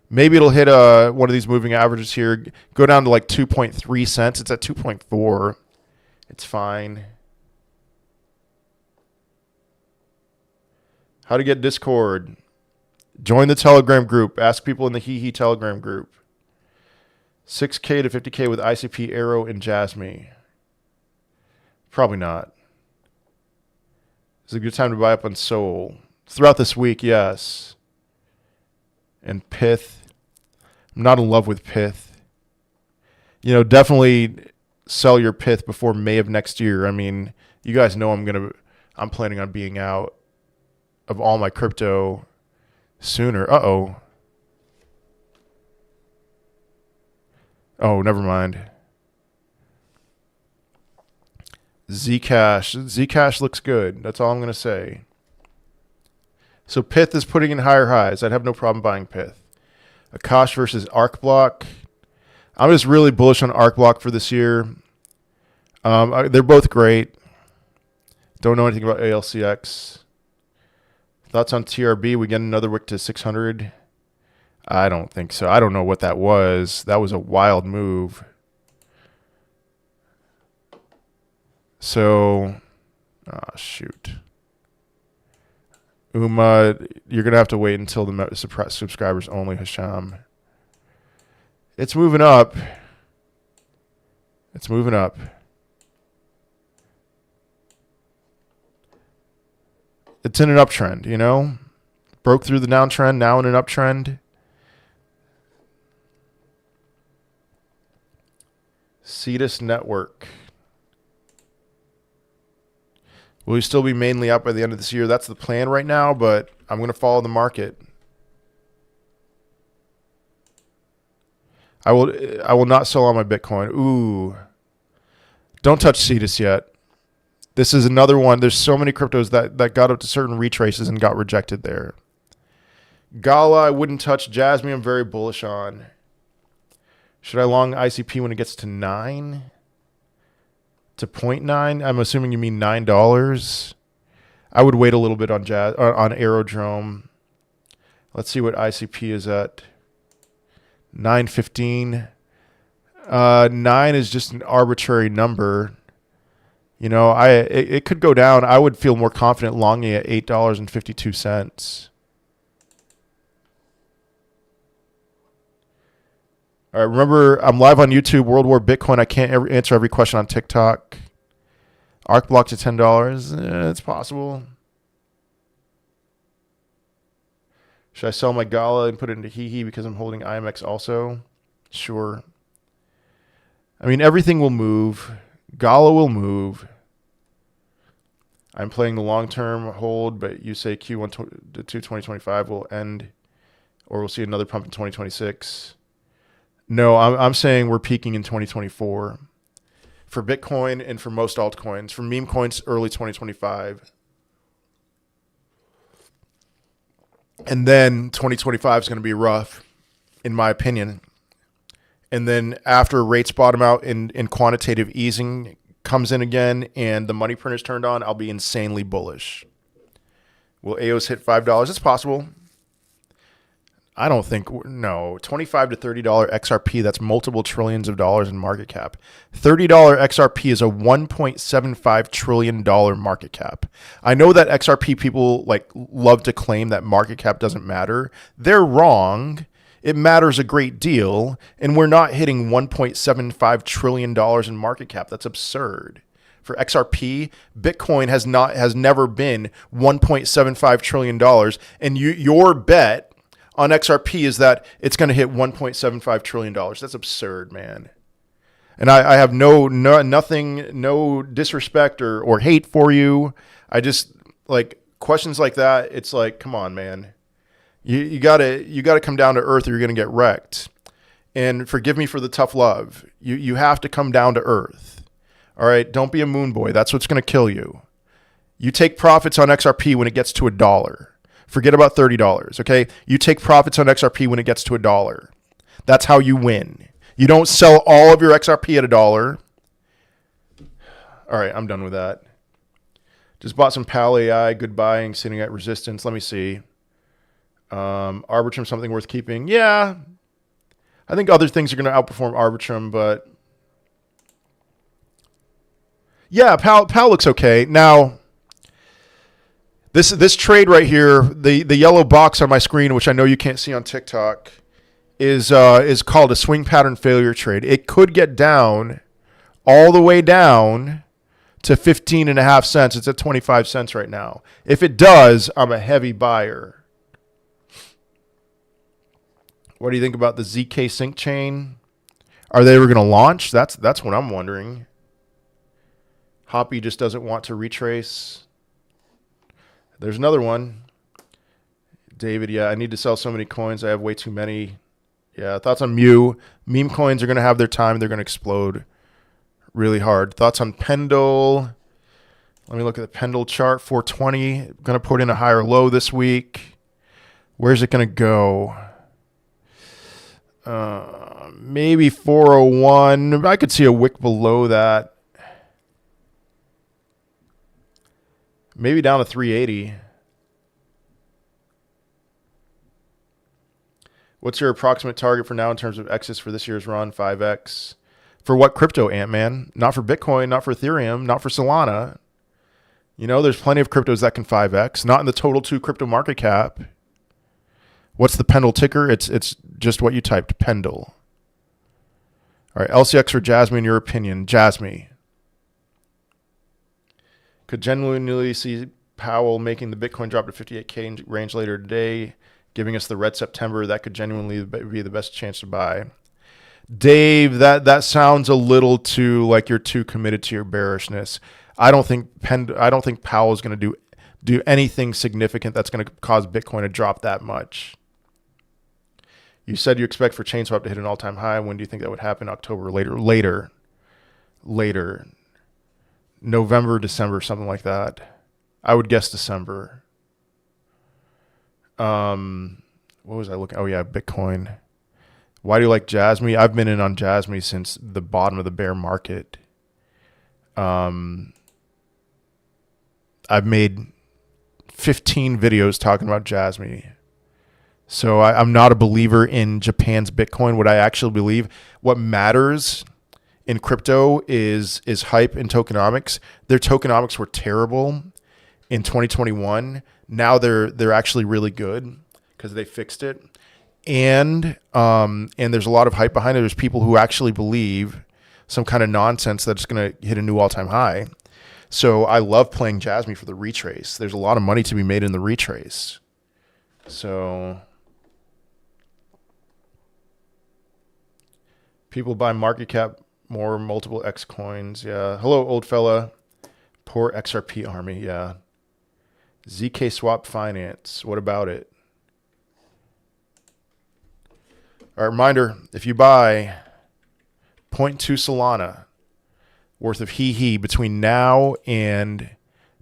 S1: Maybe it'll hit one of these moving averages here. Go down to like 2.3 cents. It's at 2.4. It's fine. How to get Discord. Join the Telegram group. Ask people in the HEEHEE Telegram group. 6K to 50K with ICP, Arrow, and Jasmine. Probably not. It's a good time to buy up on Soul. Throughout this week, yes. And Pith. I'm not in love with Pith. You know, definitely sell your Pith before May of next year. I mean, you guys know I'm planning on being out of all my crypto sooner. Uh-oh. Oh, never mind. Zcash looks good. That's all I'm going to say. So Pith is putting in higher highs. I'd have no problem buying Pith. Akash versus ArcBlock. I'm just really bullish on ArcBlock for this year. They're both great. Don't know anything about ALCX. Thoughts on TRB? We get another wick to 600. I don't think so. I don't know what that was. That was a wild move. So, shoot. Uma, you're going to have to wait until the subscribers only, Hisham. It's moving up. It's moving up. It's in an uptrend, you know? Broke through the downtrend, now in an uptrend. Cetus Network. Will you still be mainly up by the end of this year? That's the plan right now, but I'm going to follow the market. I will not sell all my Bitcoin. Ooh. Don't touch Cetus yet. This is another one. There's so many cryptos that got up to certain retraces and got rejected there. Gala, I wouldn't touch. Jasmine, I'm very bullish on. Should I long ICP when it gets to 9? To 0.9? I'm assuming you mean $9. I would wait a little bit on Aerodrome. Let's see what ICP is at. 9.15. 9 is just an arbitrary number. You know, it could go down. I would feel more confident longing at $8.52. All right, remember, I'm live on YouTube, World War Bitcoin. I can't answer every question on TikTok. ArcBlock to $10. It's possible. Should I sell my Gala and put it into HEEHEE because I'm holding IMX also? Sure. I mean, everything will move. Gala will move. I'm playing the long-term hold, but you say Q1 to 2025 will end, or we'll see another pump in 2026. No, I'm saying we're peaking in 2024 for Bitcoin and for most altcoins. For meme coins, early 2025. And then 2025 is going to be rough, in my opinion. And then after rates bottom out and quantitative easing comes in again and the money printer's turned on, I'll be insanely bullish. Will AOS hit $5? It's possible. I don't think, no, $25 to $30 XRP, that's multiple trillions of dollars in market cap. $30 XRP is a $1.75 trillion market cap. I know that XRP people love to claim that market cap doesn't matter. They're wrong. It matters a great deal, and we're not hitting $1.75 trillion in market cap. That's absurd. For XRP, Bitcoin has never been $1.75 trillion, and your bet on XRP is that it's going to hit $1.75 trillion. That's absurd, man. And I have no disrespect or hate for you. I just questions like that, it's like, come on, man. You gotta come down to earth or you're gonna get wrecked. And forgive me for the tough love. You have to come down to earth. All right, don't be a moon boy. That's what's gonna kill you. You take profits on XRP when it gets to $1. Forget about $30. Okay, you take profits on XRP when it gets to $1. That's how you win. You don't sell all of your XRP at $1. All right, I'm done with that. Just bought some PAL AI. Good buying, sitting at resistance. Let me see. Arbitrum, something worth keeping. Yeah, I think other things are going to outperform Arbitrum, but yeah, PAL looks okay. Now, this trade right here, the yellow box on my screen, which I know you can't see on TikTok, is called a swing pattern failure trade. It could get down all the way down to 15.5 cents. It's at 25 cents right now. If it does, I'm a heavy buyer. What do you think about the ZK Sync chain? Are they ever going to launch? That's what I'm wondering. Hoppy just doesn't want to retrace. There's another one. David, yeah, I need to sell so many coins. I have way too many. Yeah, thoughts on Mew. Meme coins are going to have their time. They're going to explode really hard. Thoughts on Pendle. Let me look at the Pendle chart. 420. Going to put in a higher low this week. Where's it going to go? Maybe 401. I could see a wick below that. Maybe down to 380. What's your approximate target for now in terms of X's for this year's run? 5X. For what crypto, Ant-Man? Not for Bitcoin, not for Ethereum, not for Solana. You know, there's plenty of cryptos that can 5X. Not in the total 2 crypto market cap. What's the Pendle ticker? It's just what you typed, Pendle. All right, LCX or Jasmine, in your opinion? Jasmine. Could genuinely see Powell making the Bitcoin drop to 58K range later today, giving us the red September. That could genuinely be the best chance to buy. Dave, that sounds a little too like you're too committed to your bearishness. I don't think Powell is going to do anything significant that's going to cause Bitcoin to drop that much. You said you expect for ChainSwap to hit an all-time high. When do you think that would happen? October, later. November, December, something like that. I would guess December. What was I looking? Oh yeah, Bitcoin. Why do you like Jasmine? I've been in on Jasmine since the bottom of the bear market. I've made 15 videos talking about Jasmine. So I'm not a believer in Japan's Bitcoin. What I actually believe, what matters in crypto is hype and tokenomics. Their tokenomics were terrible in 2021. Now they're actually really good because they fixed it. And there's a lot of hype behind it. There's people who actually believe some kind of nonsense that's going to hit a new all-time high. So I love playing Jasmine for the retrace. There's a lot of money to be made in the retrace. So people buy market cap more, multiple X coins. Yeah. Hello, old fella. Poor XRP army. Yeah. ZK Swap Finance. What about it? All right, reminder, if you buy 0.2 Solana worth of HEEHEE between now and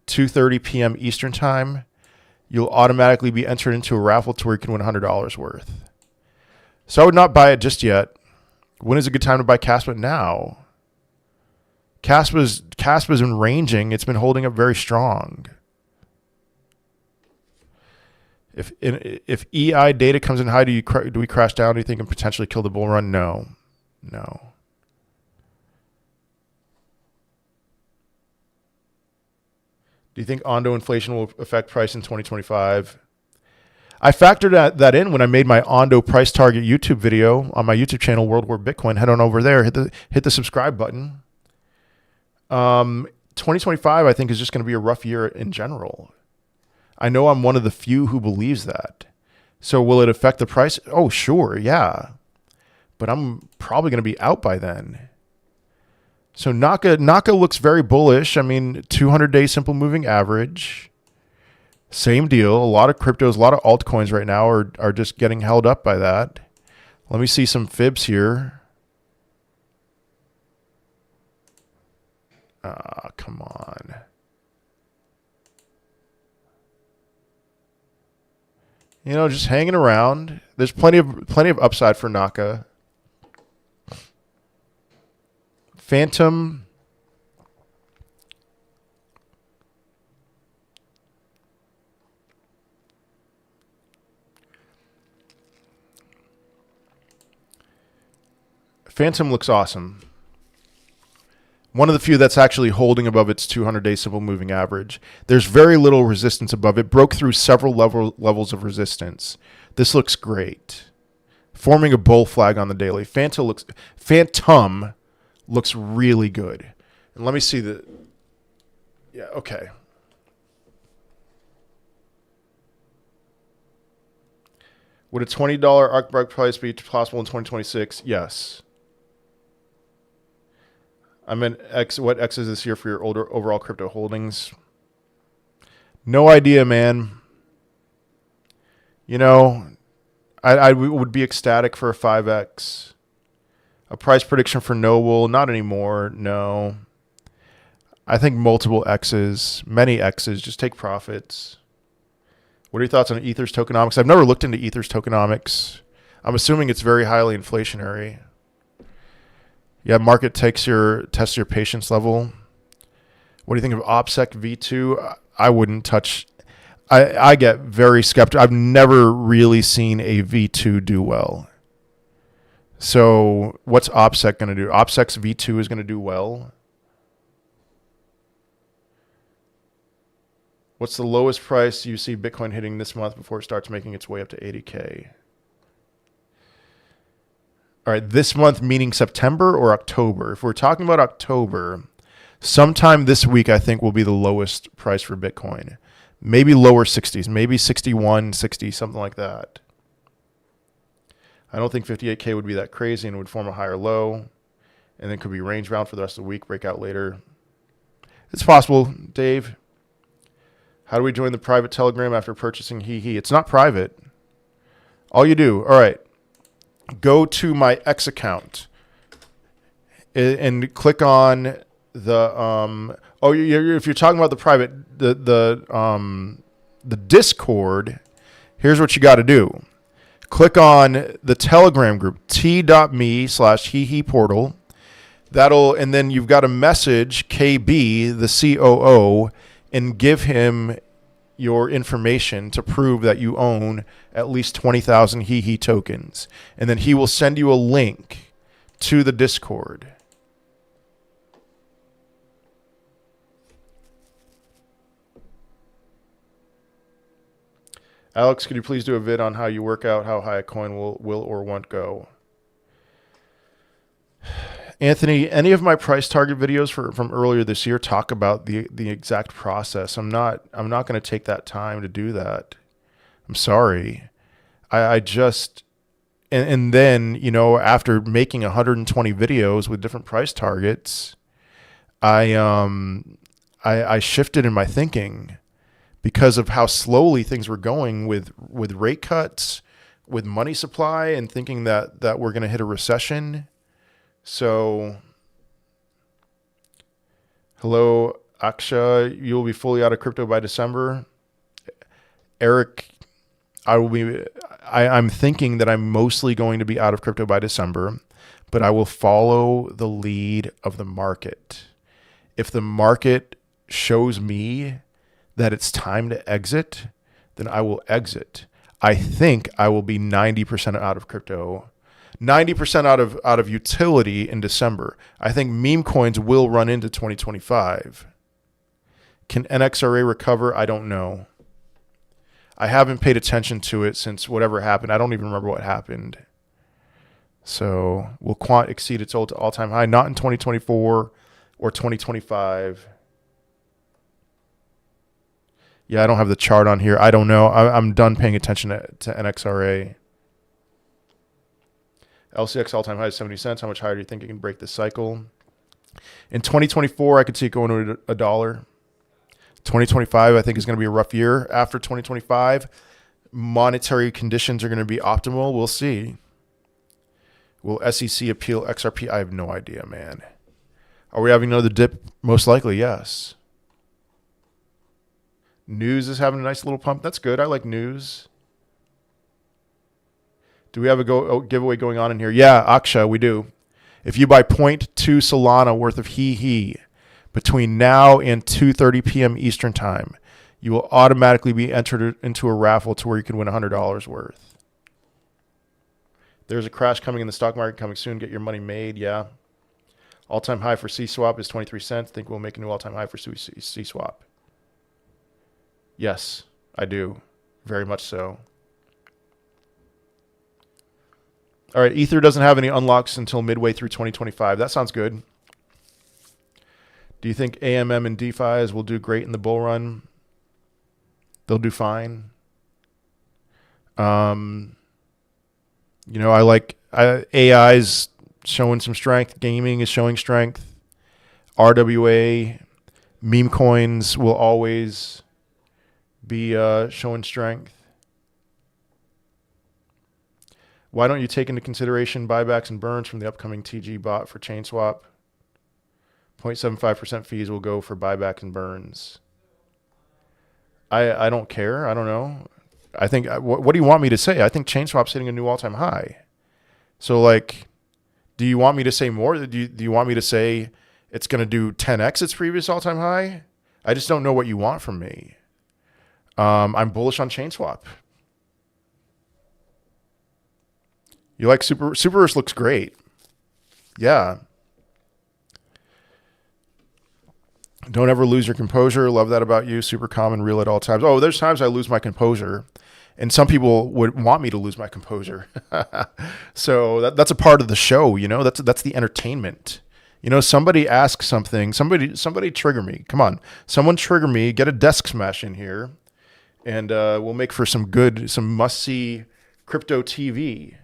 S1: 2:30 p.m. Eastern time, you'll automatically be entered into a raffle to where you can win $100 worth. So I would not buy it just yet. When is a good time to buy Caspa? Now. Caspa's been ranging. It's been holding up very strong. If EI data comes in high, do we crash down? Do you think it can potentially kill the bull run? No. Do you think Ondo inflation will affect price in 2025? I factored that in when I made my Ondo price target YouTube video on my YouTube channel, World War Bitcoin. Head on over there, hit the subscribe button. 2025, I think, is just going to be a rough year in general. I know I'm one of the few who believes that. So will it affect the price? Oh, sure, yeah. But I'm probably going to be out by then. So Naka looks very bullish. I mean, 200-day simple moving average. Same deal. A lot of cryptos, a lot of altcoins right now are just getting held up by that. Let me see some fibs here. Come on. You know, just hanging around. There's plenty of upside for Naka. Phantom. Phantom looks awesome. One of the few that's actually holding above its 200-day simple moving average. There's very little resistance above it. Broke through several levels of resistance. This looks great. Forming a bull flag on the daily. Phantom looks really good. And let me see the... Yeah, okay. Would a $20 ARC price be possible in 2026? Yes. I meant what X is this year for your overall crypto holdings? No idea, man. You know, I would be ecstatic for a 5X. A price prediction for Noble, not anymore, no. I think multiple X's, many X's, just take profits. What are your thoughts on Ether's tokenomics? I've never looked into Ether's tokenomics. I'm assuming it's very highly inflationary. Yeah, market tests your patience level. What do you think of OPSEC V2? I wouldn't touch. I get very skeptical. I've never really seen a V2 do well. So what's OPSEC going to do? OPSEC's V2 is going to do well. What's the lowest price you see Bitcoin hitting this month before it starts making its way up to 80K? All right, this month meaning September or October? If we're talking about October, sometime this week I think will be the lowest price for Bitcoin. Maybe lower 60s, maybe 61, 60, something like that. I don't think 58K would be that crazy and would form a higher low. And then could be range bound for the rest of the week, break out later. It's possible, Dave. How do we join the private Telegram after purchasing HEEHEE? It's not private. All you do, all right. Go to my X account and click on the if you're talking about the private the Discord, here's what you got to do. Click on the Telegram group t.me/HEEHEE portal. And then you've got to message KB, the COO, and give him your information to prove that you own at least 20,000 HEEHEE tokens. And then he will send you a link to the Discord. Alex, could you please do a vid on how you work out how high a coin will or won't go? Anthony, any of my price target videos from earlier this year talk about the exact process. I'm not going to take that time to do that. I'm sorry. I just and then, you know, after making 120 videos with different price targets, I shifted in my thinking because of how slowly things were going with rate cuts, with money supply, and thinking that we're going to hit a recession. So, hello, Aksha. You will be fully out of crypto by December. Eric, I'm thinking that I'm mostly going to be out of crypto by December, but I will follow the lead of the market. If the market shows me that it's time to exit, then I will exit. I think I will be 90% out of crypto. 90% out of utility in December. I think meme coins will run into 2025. Can NXRA recover? I don't know. I haven't paid attention to it since whatever happened. I don't even remember what happened. So will Quant exceed its all-time high? Not in 2024 or 2025. Yeah, I don't have the chart on here. I don't know. I'm done paying attention to NXRA. LCX all-time high is 70 cents. How much higher do you think it can break this cycle? In 2024, I could see it going to $1. 2025, I think, is going to be a rough year. After 2025, monetary conditions are going to be optimal. We'll see. Will SEC appeal XRP? I have no idea, man. Are we having another dip? Most likely, yes. News is having a nice little pump. That's good. I like news. Do we have a giveaway going on in here? Yeah, Aksha, we do. If you buy 0.2 Solana worth of HEEHEE between now and 2:30 p.m. Eastern time, you will automatically be entered into a raffle to where you can win $100 worth. There's a crash coming in the stock market coming soon. Get your money made. Yeah. All-time high for C-Swap is 23 cents. Think we'll make a new all-time high for C-Swap. Yes, I do. Very much so. All right, Ether doesn't have any unlocks until midway through 2025. That sounds good. Do you think AMM and DeFis will do great in the bull run? They'll do fine. You know, I like AI's showing some strength. Gaming is showing strength. RWA, meme coins will always be showing strength. Why don't you take into consideration buybacks and burns from the upcoming TG bot for ChainSwap? 0.75% fees will go for buyback and burns. I don't care. I don't know. I think, what do you want me to say? I think ChainSwap's hitting a new all-time high. So, like, do you want me to say more? Do you want me to say it's going to do 10x its previous all-time high? I just don't know what you want from me. I'm bullish on ChainSwap. You like Superverse looks great. Yeah. Don't ever lose your composure. Love that about you. Super calm and real at all times. Oh, there's times I lose my composure. And some people would want me to lose my composure. So that's a part of the show, you know. That's the entertainment. You know, somebody ask something. Somebody trigger me. Come on. Someone trigger me. Get a desk smash in here. And we'll make for some must-see crypto TV.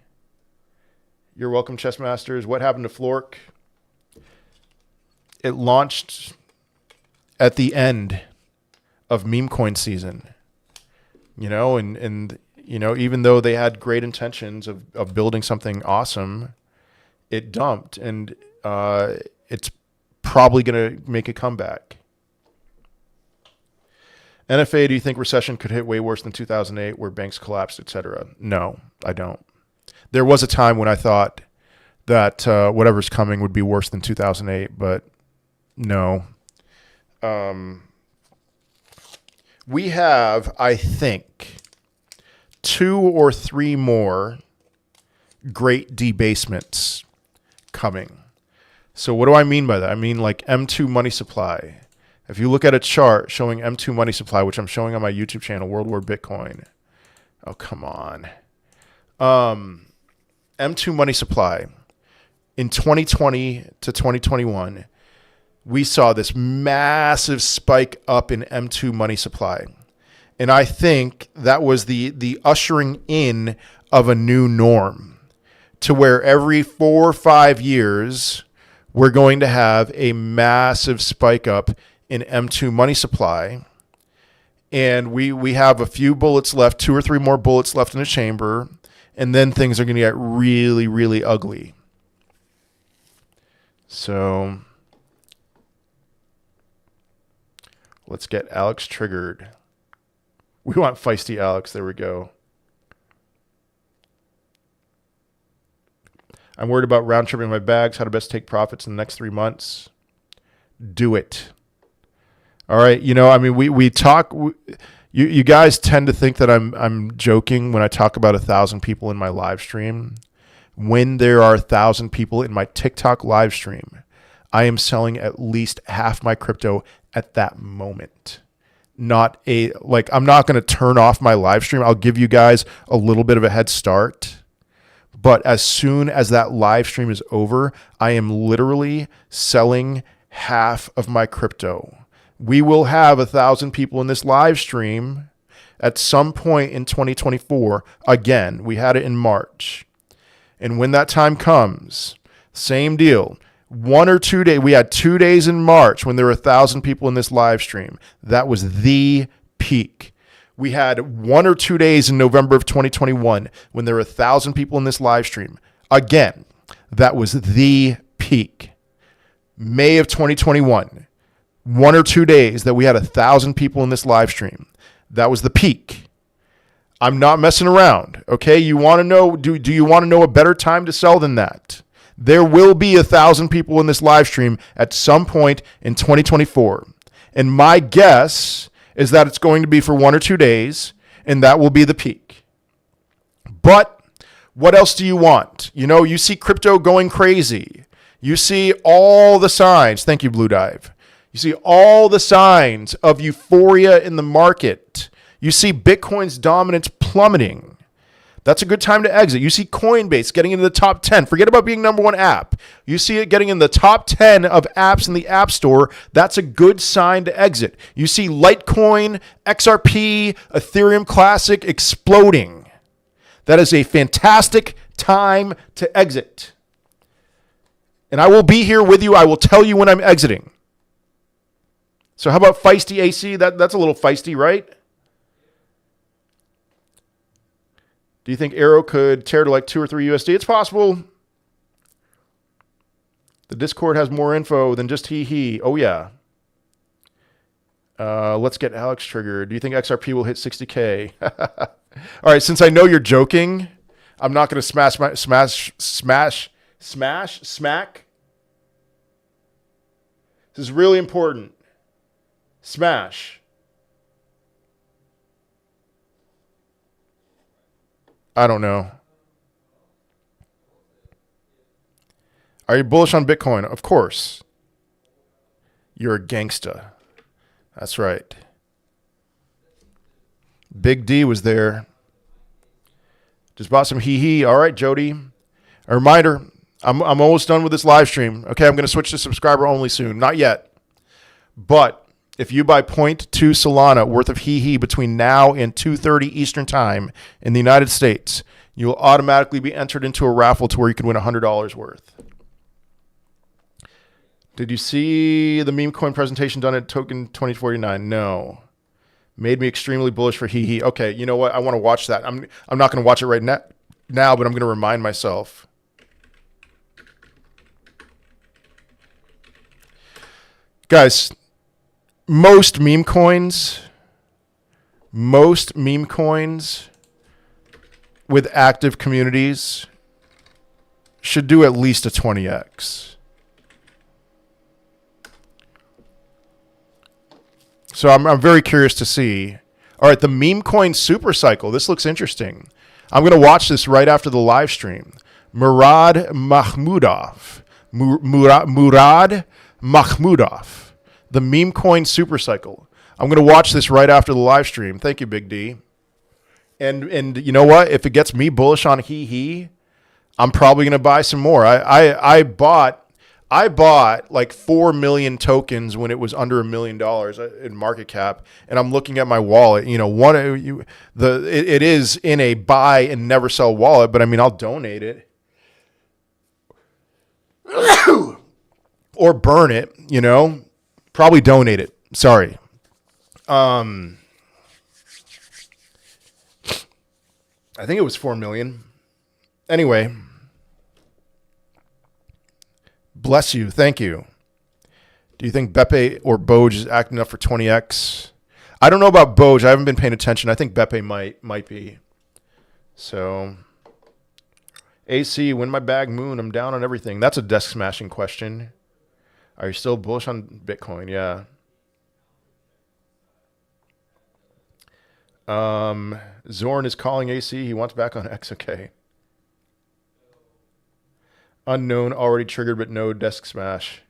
S1: You're welcome, Chess Masters. What happened to Flork? It launched at the end of meme coin season, you know, and you know, even though they had great intentions of building something awesome, it dumped, and it's probably going to make a comeback. NFA, do you think recession could hit way worse than 2008 where banks collapsed, etc.? No, I don't. There was a time when I thought that whatever's coming would be worse than 2008, but no. We have, I think, 2 or 3 more great debasements coming. So what do I mean by that? I mean like M2 money supply. If you look at a chart showing M2 money supply, which I'm showing on my YouTube channel, World War Bitcoin. Oh, come on. M2 money supply. In 2020 to 2021, we saw this massive spike up in M2 money supply. And I think that was the ushering in of a new norm to where every 4 or 5 years, we're going to have a massive spike up in M2 money supply. And we have a few bullets left, 2 or 3 more bullets left in the chamber. And then things are going to get really, really ugly. So let's get Alex triggered. We want feisty Alex. There we go. I'm worried about round tripping my bags. How to best take profits in the next 3 months. Do it. All right. You know, I mean, we talk. You guys tend to think that I'm joking when I talk about 1,000 people in my live stream. When there are 1,000 people in my TikTok live stream, I am selling at least half my crypto at that moment. I'm not going to turn off my live stream. I'll give you guys a little bit of a head start. But as soon as that live stream is over, I am literally selling half of my crypto. We will have 1,000 people in this live stream at some point in 2024. Again, we had it in March. And when that time comes, same deal. 1 or 2 days. We had 2 days in March when there were 1,000 people in this live stream. That was the peak. We had 1 or 2 days in November of 2021 when there were 1,000 people in this live stream. Again, that was the peak. May of 2021, 1 or 2 days that we had 1,000 people in this live stream. That was the peak. I'm not messing around. Okay, you want to know? Do you want to know a better time to sell than that? There will be 1,000 people in this live stream at some point in 2024. And my guess is that it's going to be for 1 or 2 days, and that will be the peak. But what else do you want? You know, you see crypto going crazy. You see all the signs. Thank you, Blue Dive. You see all the signs of euphoria in the market. You see Bitcoin's dominance plummeting. That's a good time to exit. You see Coinbase getting into the top 10. Forget about being number one app. You see it getting in the top 10 of apps in the App Store. That's a good sign to exit. You see Litecoin, XRP, Ethereum Classic exploding. That is a fantastic time to exit. And I will be here with you. I will tell you when I'm exiting. So how about feisty AC? That's a little feisty, right? Do you think Arrow could tear to like 2 or 3 USD? It's possible. The Discord has more info than just HEEHEE. Oh, yeah. Let's get Alex triggered. Do you think XRP will hit 60K? All right, since I know you're joking, I'm not going to smack. This is really important. Smash. I don't know. Are you bullish on Bitcoin? Of course. You're a gangsta. That's right. Big D was there. Just bought some HEEHEE. All right, Jody. A reminder, I'm almost done with this live stream. Okay, I'm going to switch to subscriber only soon. Not yet. But if you buy 0.2 Solana worth of HEEHEE between now and 2:30 Eastern Time in the United States, you will automatically be entered into a raffle to where you can win $100 worth. Did you see the meme coin presentation done at Token 2049? No. Made me extremely bullish for HEEHEE. Okay, you know what? I want to watch that. I'm not going to watch it right now, but I'm going to remind myself. Guys, most meme coins with active communities should do at least a 20x. So I'm very curious to see. All right, the meme coin super cycle. This looks interesting. I'm going to watch this right after the live stream. Murad Mahmudov. The meme coin super cycle. I'm going to watch this right after the live stream. Thank you, Big D. And you know what? If it gets me bullish on HEEHEE, I'm probably going to buy some more. I bought like 4 million tokens when it was under $1 million in market cap, and I'm looking at my wallet. You know, it is in a buy and never sell wallet, but I mean, I'll donate it or burn it. You know, probably donate it. Sorry. I think it was 4 million. Anyway. Bless you. Thank you. Do you think Beppe or Boge is acting up for 20x? I don't know about Boge. I haven't been paying attention. I think Beppe might be. So, AC, win my bag moon. I'm down on everything. That's a desk smashing question. Are you still bullish on Bitcoin? Yeah. Zorn is calling AC. He wants back on X. Okay. Unknown already triggered, but no desk smash.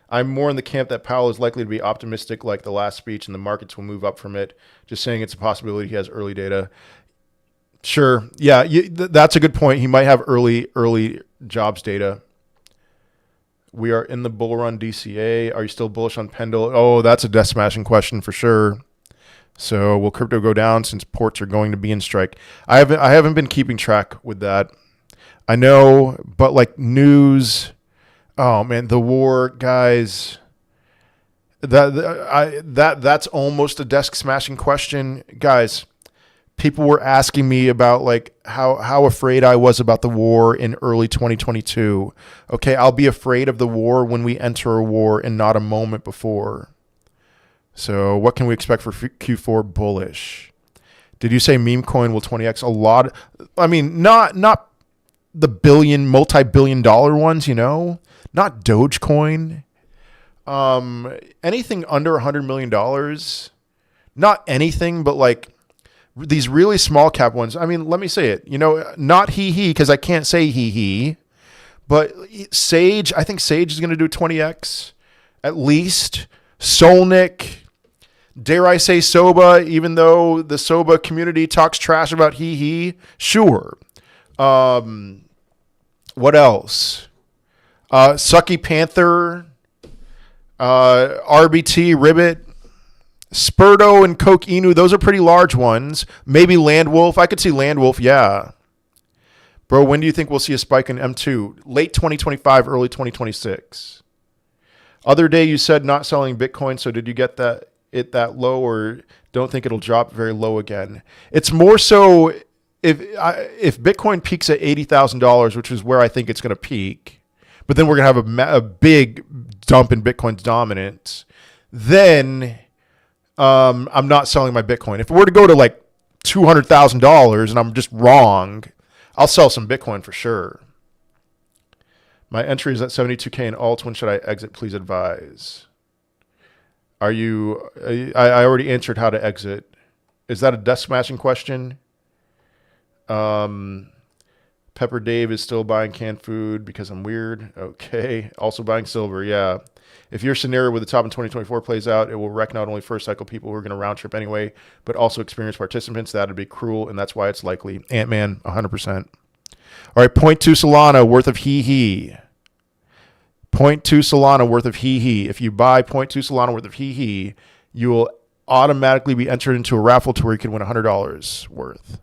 S1: I'm more in the camp that Powell is likely to be optimistic like the last speech and the markets will move up from it. Just saying it's a possibility he has early data. Sure. Yeah, that's a good point. He might have early jobs data. We are in the bull run DCA. Are you still bullish on Pendle? Oh, that's a desk smashing question for sure. So will crypto go down since ports are going to be in strike? I haven't been keeping track with that. I know, but like news, Oh man, the war, guys. That's almost a desk smashing question, guys. People were asking me about like how afraid I was about the war in early 2022. Okay, I'll be afraid of the war when we enter a war and not a moment before. So what can we expect for Q4 bullish? Did you say meme coin will 20x a lot? I mean, not the multi-billion dollar ones, not Dogecoin. Anything under $100 million, not anything, but like these really small cap ones. I mean, let me say it, not HEEHEE because I can't say HEEHEE, but Sage, I think Sage is going to do 20x at least. Solnick, dare I say Soba, even though the Soba community talks trash about HEEHEE, sure. What else? Sucky Panther, RBT, Ribbit, Spurto, and Coke Inu. Those are pretty large ones. Maybe Landwolf. I could see Landwolf, yeah. Bro, when do you think we'll see a spike in M2? Late 2025, early 2026. Other day you said not selling Bitcoin, so did you get that low, or don't think it'll drop very low again? It's more so if Bitcoin peaks at $80,000, which is where I think it's going to peak, but then we're going to have a big dump in Bitcoin's dominance, then I'm not selling my Bitcoin. If it were to go to like $200,000 and I'm just wrong, I'll sell some Bitcoin for sure. My entry is at 72K in alts. When should I exit? Please advise. I already answered how to exit. Is that a desk smashing question? Pepper Dave is still buying canned food because I'm weird. Okay. Also buying silver. Yeah. If your scenario with the top in 2024 plays out, it will wreck not only first cycle people who are going to round trip anyway, but also experienced participants. That would be cruel, and that's why it's likely. Ant-Man, 100%. All right, 0.2 Solana worth of HEEHEE. 0.2 Solana worth of HEEHEE. If you buy 0.2 Solana worth of HEEHEE, you will automatically be entered into a raffle to where you can win $100 worth.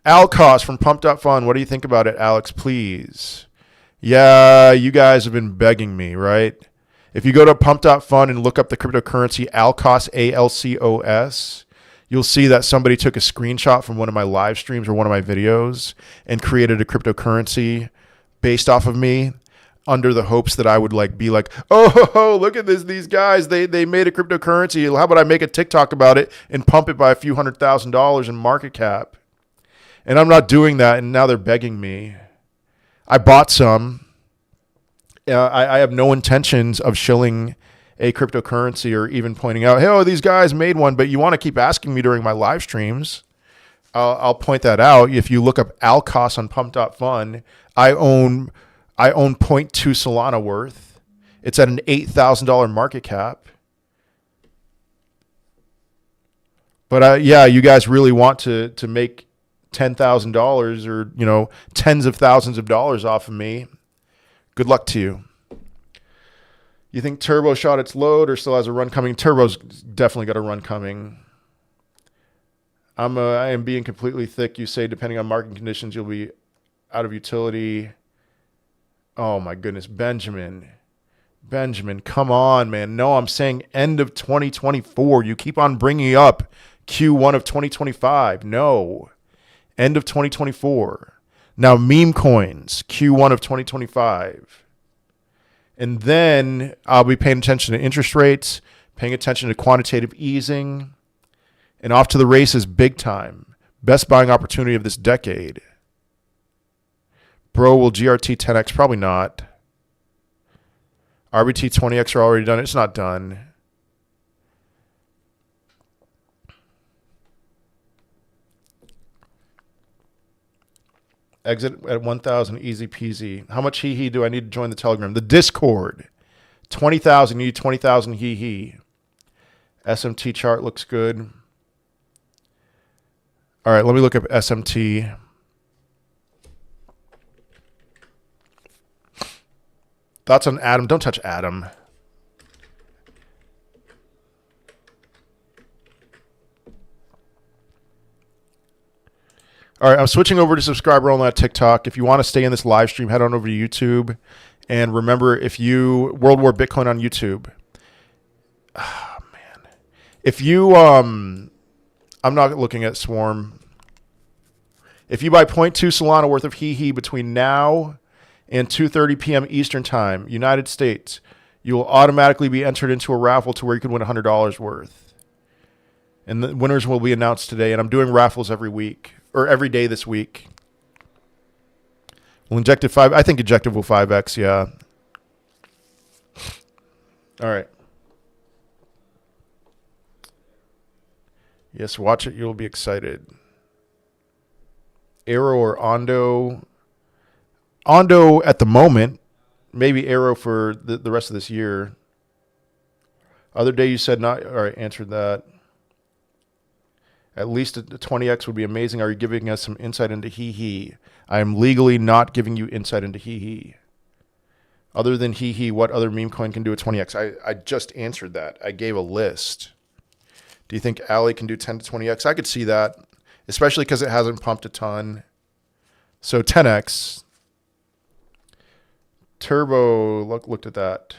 S1: Alcos from Pump.Fun. What do you think about it, Alex? Please. Yeah, you guys have been begging me, right? If you go to Pump.Fun and look up the cryptocurrency Alcos, ALCOS, you'll see that somebody took a screenshot from one of my live streams or one of my videos and created a cryptocurrency based off of me under the hopes that I would be like, oh, look at this. These guys, they made a cryptocurrency. How about I make a TikTok about it and pump it by a few $100,000 in market cap? And I'm not doing that, and now they're begging me. I bought some. I have no intentions of shilling a cryptocurrency or even pointing out, hey, these guys made one, but you want to keep asking me during my live streams. I'll point that out. If you look up Alcos on Pump.Fun, I own 0.2 Solana worth. It's at an $8,000 market cap. But yeah, you guys really want to make $10,000 or tens of thousands of dollars off of me. Good luck to you. You think Turbo shot its load or still has a run coming? Turbo's definitely got a run coming. I am being completely thick. You say depending on market conditions, you'll be out of utility. Oh my goodness, Benjamin, come on, man. No, I'm saying end of 2024. You keep on bringing up Q1 of 2025. No, end of 2024. Now, meme coins, Q1 of 2025. And then I'll be paying attention to interest rates, paying attention to quantitative easing, and off to the races big time. Best buying opportunity of this decade. Bro, will GRT 10X? Probably not. RBT 20X are already done. It's not done. Exit at 1,000, easy peasy. How much HEEHEE do I need to join the Telegram? The Discord, 20,000. You need 20,000 HEEHEE. SMT chart looks good. All right, let me look up SMT. Thoughts on Atom? Don't touch Atom. All right, I'm switching over to subscriber only on TikTok. If you want to stay in this live stream, head on over to YouTube And remember, if you World War Bitcoin on YouTube, oh man, if you I'm not looking at Swarm. If you buy zero point 0.2 Solana worth of HEEHEE between now and 2:30 p.m. Eastern Time, United States, you will automatically be entered into a raffle to where you can win $100 worth. And the winners will be announced today. And I'm doing raffles every week or every day this week. We'll inject it 5. I think Injective will 5x. Yeah. All right. Yes, watch it. You'll be excited. Arrow or Ondo. Ondo at the moment. Maybe Arrow for the rest of this year. Other day you said not. All right, answered that. At least a 20x would be amazing. Are you giving us some insight into HEEHEE? I am legally not giving you insight into HEEHEE. Other than HEEHEE, what other meme coin can do a 20x? I just answered that. I gave a list. Do you think Alley can do 10 to 20x? I could see that, especially because it hasn't pumped a ton. So 10x. Turbo, looked at that.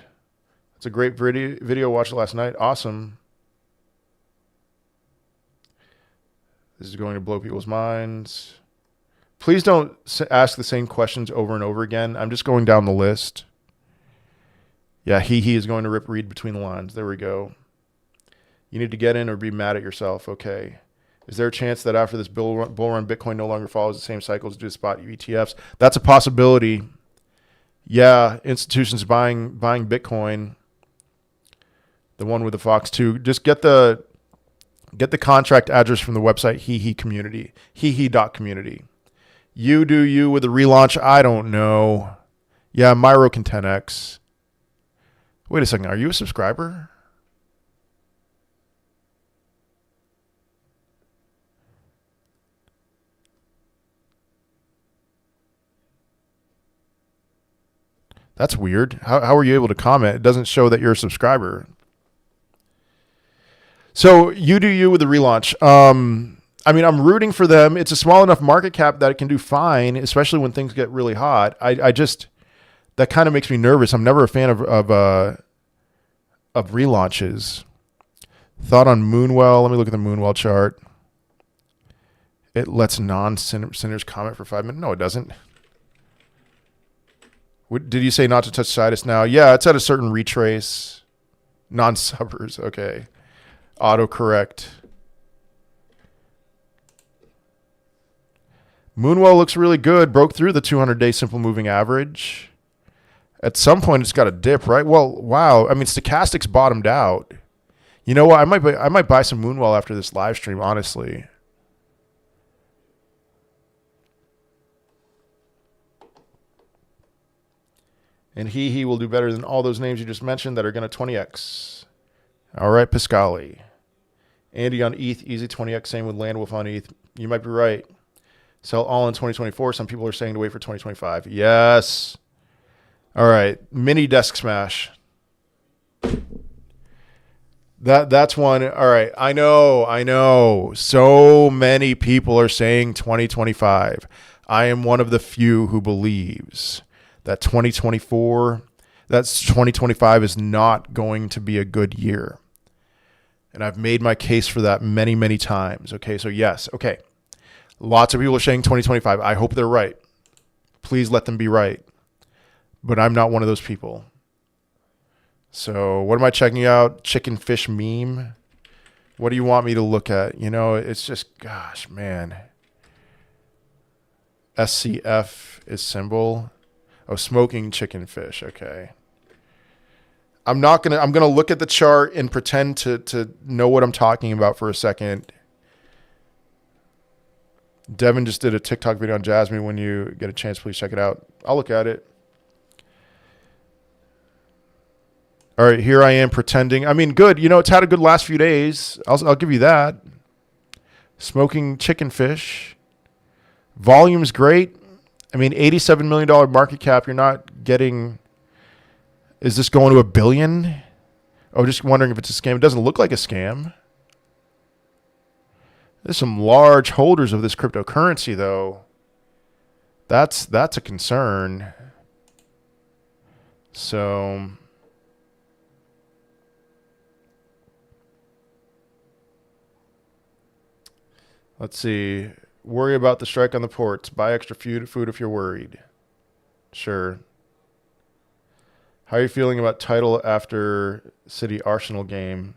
S1: It's a great video. Watched it last night. Awesome. This is going to blow people's minds. Please don't ask the same questions over and over again. I'm just going down the list. Yeah, he is going to read between the lines. There we go. You need to get in or be mad at yourself. Okay. Is there a chance that after this bull run, Bitcoin no longer follows the same cycles due to spot ETFs? That's a possibility. Yeah, institutions buying Bitcoin. The one with the Fox 2. Just get the contract address from the website HEEHEE community. HEEHEE.community. You do you with the relaunch. I don't know. Yeah, Myro can 10x. Wait a second. Are you a subscriber? That's weird. How are you able to comment? It doesn't show that you're a subscriber. So you do you with the relaunch. I mean, I'm rooting for them. It's a small enough market cap that it can do fine, especially when things get really hot. I just, that kind of makes me nervous. I'm never a fan of relaunches. Thought on Moonwell. Let me look at the Moonwell chart. It lets non-sinners comment for 5 minutes. No, it doesn't. Did you say not to touch Sidus now? Yeah, it's at a certain retrace. Non-subbers. Okay. Autocorrect. Moonwell looks really good. Broke through the 200-day simple moving average. At some point, it's got a dip, right? Well, wow. I mean, stochastics bottomed out. You know what? I might buy some Moonwell after this live stream, honestly. And he will do better than all those names you just mentioned that are going to 20x. All right, Piscali. Andy on ETH, easy 20x. Same with Landwolf on ETH. You might be right. Sell all in 2024. Some people are saying to wait for 2025. Yes. All right, mini desk smash. That's one. All right, I know. So many people are saying 2025. I am one of the few who believes that 2025 is not going to be a good year. And I've made my case for that many, many times. Okay, so yes, okay. Lots of people are saying 2025. I hope they're right. Please let them be right. But I'm not one of those people. So what am I checking out? Chicken fish meme? What do you want me to look at? You know, it's just, gosh, man. SCF is symbol. Oh, smoking chicken fish. Okay. I'm gonna look at the chart and pretend to know what I'm talking about for a second. Devin just did a TikTok video on Jasmine. When you get a chance, please check it out. I'll look at it. All right, here I am pretending. I mean, good. You know, it's had a good last few days. I'll give you that. Smoking chicken fish. Volume's great. I mean, $87 million market cap. You're not getting... Is this going to $1 billion? Oh, just wondering if it's a scam. It doesn't look like a scam. There's some large holders of this cryptocurrency, though. That's a concern. So let's see. Worry about the strike on the ports. Buy extra food if you're worried. Sure. How are you feeling about title after City Arsenal game?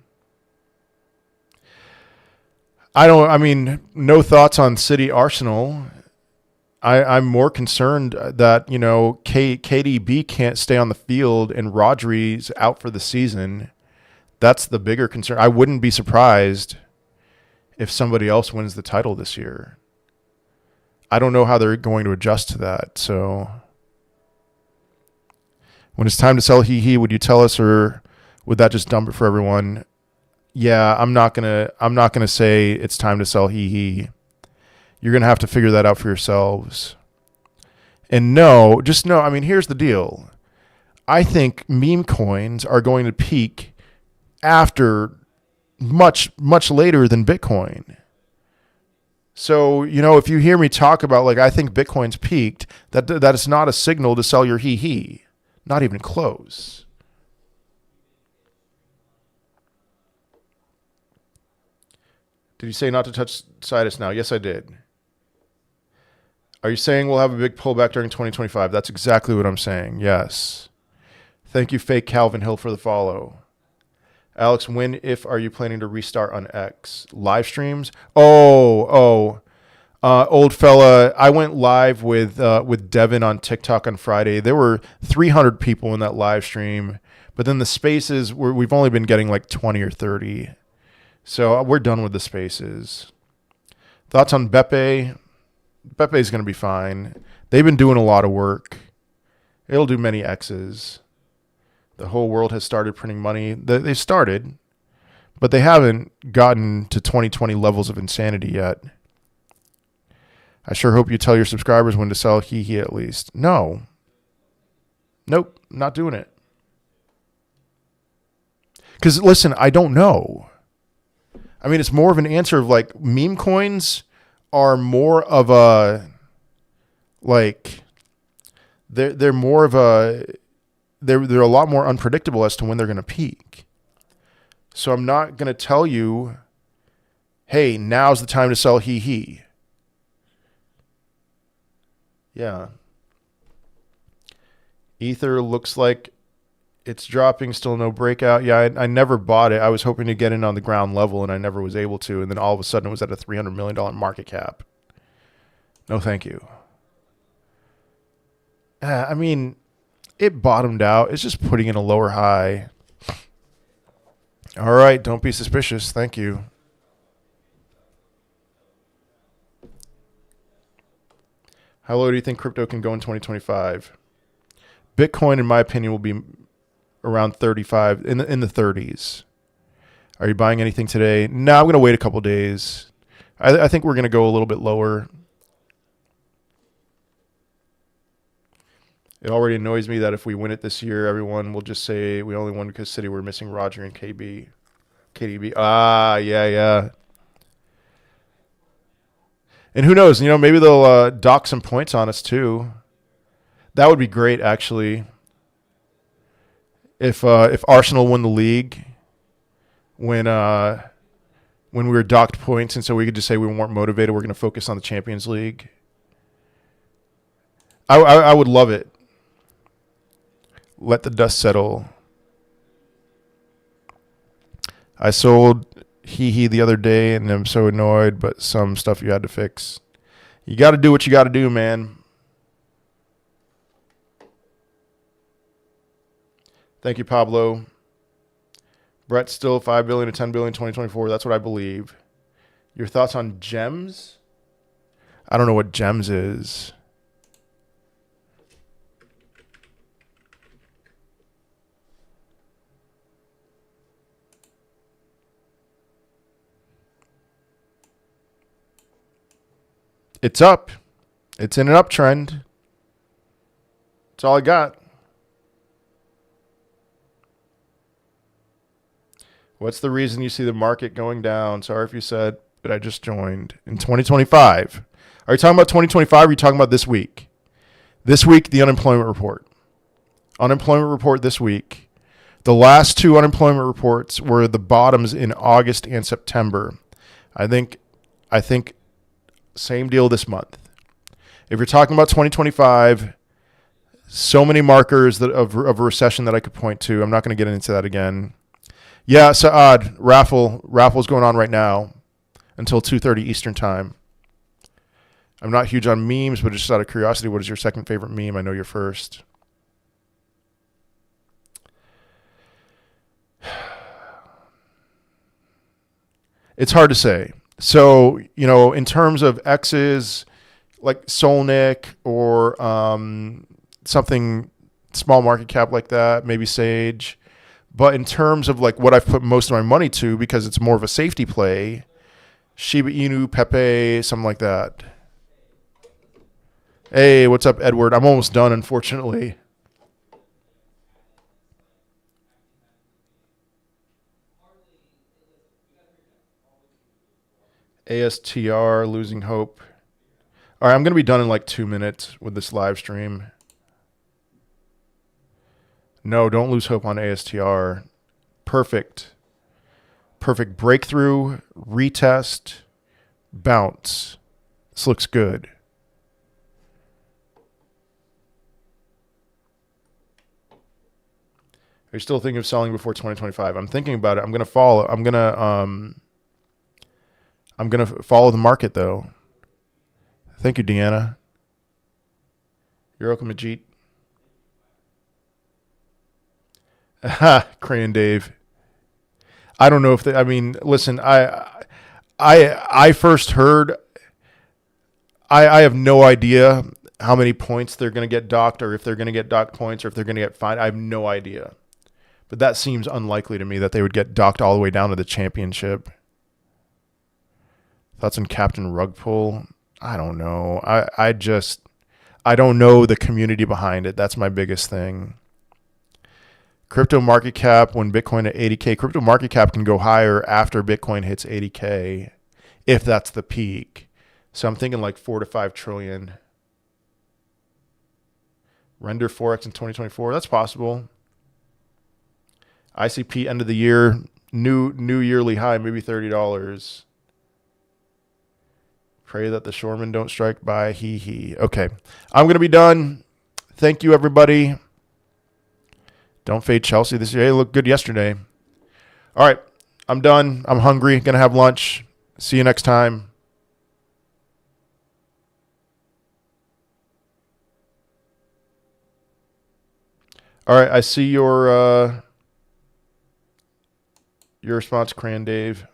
S1: I mean, no thoughts on City Arsenal. I'm more concerned that, KDB can't stay on the field and Rodri's out for the season. That's the bigger concern. I wouldn't be surprised if somebody else wins the title this year. I don't know how they're going to adjust to that. So when it's time to sell HEEHEE, would you tell us, or would that just dump it for everyone? Yeah, I'm not gonna say it's time to sell HEEHEE. You're gonna have to figure that out for yourselves. And I mean, here's the deal. I think meme coins are going to peak after much, much later than Bitcoin. So, if you hear me talk about, like, I think Bitcoin's peaked, that is not a signal to sell your HEEHEE. Not even close. Did you say not to touch Sidus now? Yes, I did. Are you saying we'll have a big pullback during 2025? That's exactly what I'm saying. Yes. Thank you, fake Calvin Hill, for the follow. Alex, when, if, are you planning to restart on X? Live streams? Old fella, I went live with Devin on TikTok on Friday. There were 300 people in that live stream, but then the spaces, we've only been getting like 20 or 30. So we're done with the spaces. Thoughts on Beppe? Bepe's going to be fine. They've been doing a lot of work. It'll do many X's. The whole world has started printing money. They started, but they haven't gotten to 2020 levels of insanity yet. I sure hope you tell your subscribers when to sell HEEHEE at least. No. Nope, not doing it. Because, listen, I don't know. I mean, it's more of an answer of, like, meme coins are more of a, like, they're more of a, they're a lot more unpredictable as to when they're going to peak. So I'm not going to tell you, hey, now's the time to sell HEEHEE. Yeah. Ether looks like it's dropping, still no breakout. Yeah, I never bought it. I was hoping to get in on the ground level, and I never was able to. And then all of a sudden, it was at a $300 million market cap. No, thank you. I mean, it bottomed out. It's just putting in a lower high. All right, don't be suspicious. Thank you. How low do you think crypto can go in 2025? Bitcoin, in my opinion, will be around 35, in the 30s. Are you buying anything today? No, I'm going to wait a couple days. I think we're going to go a little bit lower. It already annoys me that if we win it this year, everyone will just say we only won because City were missing Roger and KDB. Yeah. And who knows? Maybe they'll dock some points on us too. That would be great, actually. If Arsenal won the league when we were docked points, and so we could just say we weren't motivated, we're going to focus on the Champions League. I would love it. Let the dust settle. I sold HEEHEE the other day, and I'm so annoyed, but some stuff you had to fix. You got to do what you got to do, man. Thank you, Pablo. Brett, still 5 billion to 10 billion 2024. That's what I believe. Your thoughts on gems? I don't know what gems is. It's up. It's in an uptrend. That's all I got. What's the reason you see the market going down? Sorry if you said, but I just joined. In 2025. Are you talking about 2025 or are you talking about this week? This week, the unemployment report. Unemployment report this week. The last two unemployment reports were the bottoms in August and September. I think same deal this month. If you're talking about 2025, so many markers of a recession that I could point to. I'm not going to get into that again. Yeah, Saad, raffle's going on right now until 2:30 Eastern time. I'm not huge on memes, but just out of curiosity, what is your second favorite meme? I know you're first. It's hard to say. So, in terms of X's, like Solnick or something small market cap like that, maybe Sage. But in terms of like what I've put most of my money to, because it's more of a safety play, Shiba Inu, Pepe, something like that. Hey, what's up, Edward? I'm almost done, unfortunately. ASTR, losing hope. All right, I'm going to be done in like 2 minutes with this live stream. No, don't lose hope on ASTR. Perfect. Perfect breakthrough, retest, bounce. This looks good. Are you still thinking of selling before 2025? I'm thinking about it. I'm going to follow. I'm going to follow the market though. Thank you, Deanna. You're welcome, Majit. Crayon Dave. I don't know if listen, I first heard, I have no idea how many points they're going to get docked, or if they're going to get docked points, or if they're going to get fined. I have no idea. But that seems unlikely to me that they would get docked all the way down to the championship. Thoughts on Captain Rugpull? I don't know. I don't know the community behind it. That's my biggest thing. Crypto market cap when Bitcoin at 80K. Crypto market cap can go higher after Bitcoin hits 80K, if that's the peak. So I'm thinking like 4 to 5 trillion. Render 4x in 2024. That's possible. ICP end of the year, new yearly high, maybe $30. Pray that the shoremen don't strike by. HEEHEE. Okay, I'm going to be done. Thank you, everybody. Don't fade Chelsea this year. Hey, looked good yesterday. All right, I'm done. I'm hungry. Going to have lunch. See you next time. All right, I see your response, Cran Dave.